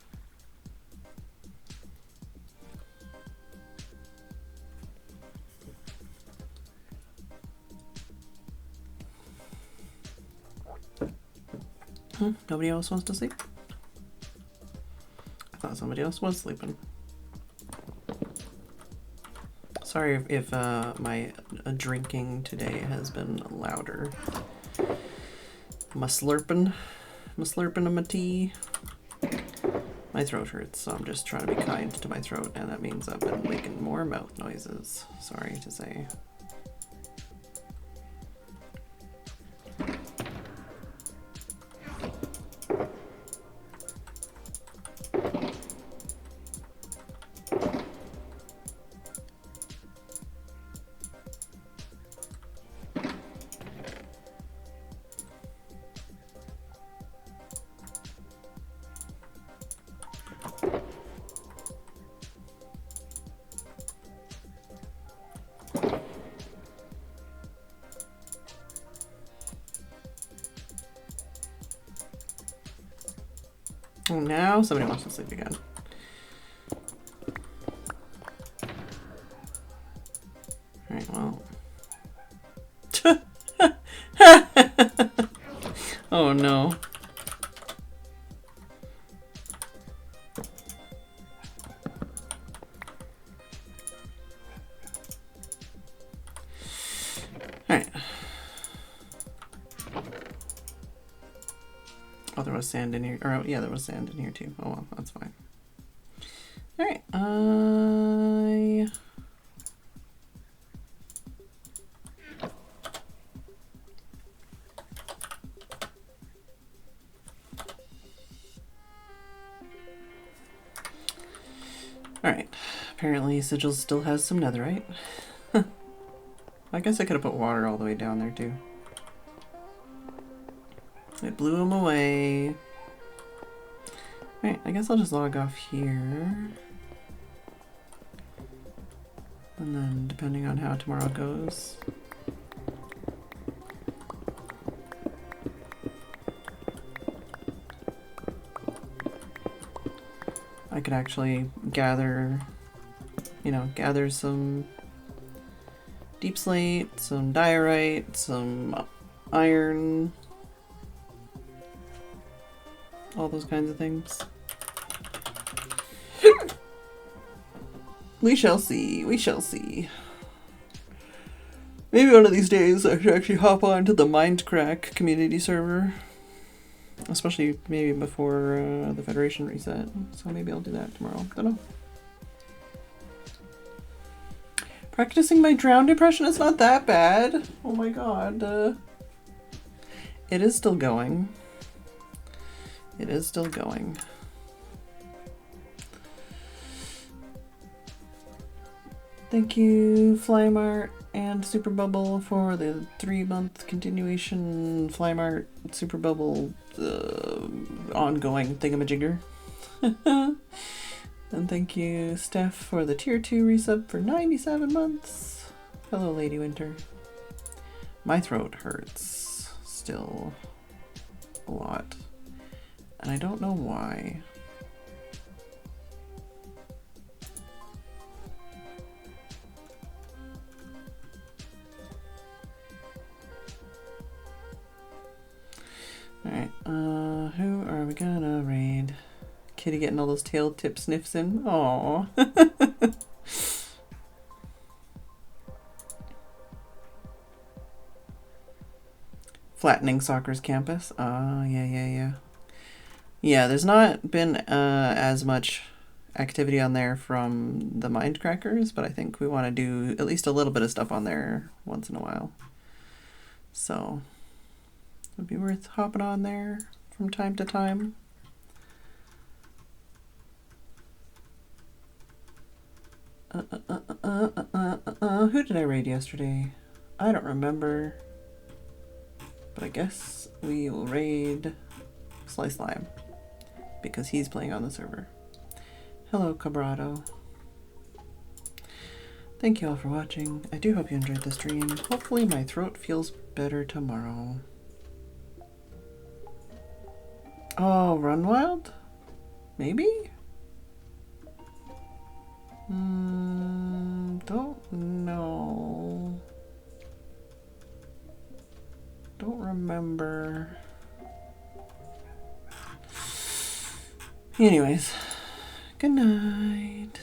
Nobody else wants to sleep? I thought somebody else was sleeping. Sorry if my drinking today has been louder. My slurping of my tea. My throat hurts, so I'm just trying to be kind to my throat, and that means I've been making more mouth noises. Sorry to say. And now somebody wants to sleep again. Alright, well. Oh no. Alright. Oh, there was sand in here. Or, yeah, there was sand in here too. Oh well, that's fine. Alright, Alright. Apparently Sigil still has some netherite. I guess I could have put water all the way down there too. It blew him away. Alright, I guess I'll just log off here. And then depending on how tomorrow goes. I could actually gather, gather some deep slate, some diorite, some iron, all those kinds of things. We shall see, we shall see. Maybe one of these days I should actually hop on to the Mindcrack community server. Especially maybe before the Federation reset. So maybe I'll do that tomorrow. Don't know. Practicing my drowned impression is not that bad. Oh my god. It is still going. It is still going. Thank you, Flymart and Super Bubble, for the 3-month continuation Flymart Super Bubble ongoing thingamajigger. And thank you, Steph, for the Tier 2 resub for 97 months. Hello, Lady Winter. My throat hurts still a lot, and I don't know why. Alright, who are we gonna raid? Kitty getting all those tail tip sniffs in. Aww. Flattening Soccer's campus. Yeah. Yeah, there's not been as much activity on there from the Mindcrackers, but I think we want to do at least a little bit of stuff on there once in a while. So it'd be worth hopping on there from time to time. Who did I raid yesterday? I don't remember. But I guess we will raid Slice Lime because he's playing on the server. Hello, Cabrado. Thank you all for watching. I do hope you enjoyed the stream. Hopefully my throat feels better tomorrow. Oh, Run Wild? Maybe? Don't know. Don't remember. Anyways, good night.